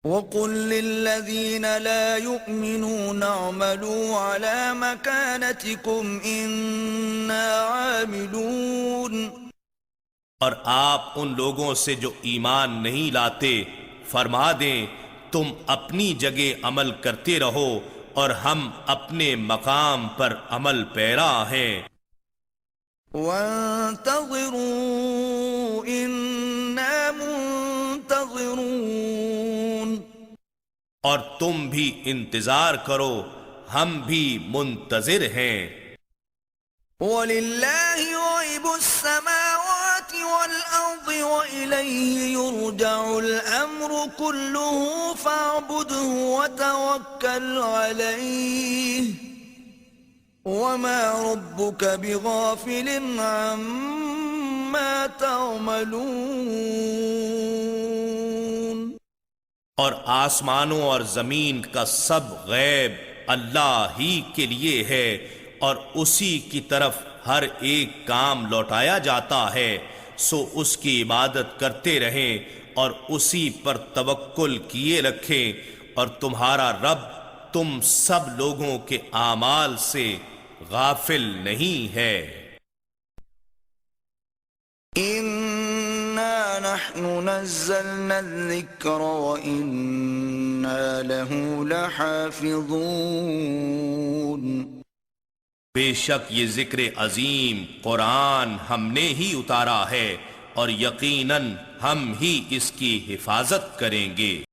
وَقُل لِّلَّذِينَ لَا يُؤْمِنُونَ اعْمَلُوا عَلَىٰ مَكَانَتِكُمْ إِنَّا عَامِلُونَ۔ اور آپ ان لوگوں سے جو ایمان نہیں لاتے فرما دیں، تم اپنی جگہ عمل کرتے رہو، اور ہم اپنے مقام پر عمل پیرا ہیں۔ وَانتَظِرُوا إِنَّا مُنتَظِرُونَ۔ اور تم بھی انتظار کرو، ہم بھی منتظر ہیں۔ وَلِلَّهِ غَيْبُ السَّمَاوَاتِ وَالْأَرْضِ وَإِلَيْهِ يُرْجَعُ الْأَمْرُ كُلُّهُ فَاعْبُدْهُ وَتَوَكَّلْ عَلَيْهِ وَمَا رَبُّكَ بِغَافِلٍ عَمَّا تَعْمَلُونَ۔ اور آسمانوں اور زمین کا سب غیب اللہ ہی کے لیے ہے، اور اسی کی طرف ہر ایک کام لوٹایا جاتا ہے، سو اس کی عبادت کرتے رہیں اور اسی پر توکل کیے رکھیں، اور تمہارا رب تم سب لوگوں کے اعمال سے غافل نہیں ہے۔ إِنَّا نَحْنُ نَزَّلْنَا الذِّكْرَ وَإِنَّا لَهُ لَحَافِظُونَ۔ بے شک یہ ذکر عظیم قرآن ہم نے ہی اتارا ہے، اور یقیناً ہم ہی اس کی حفاظت کریں گے۔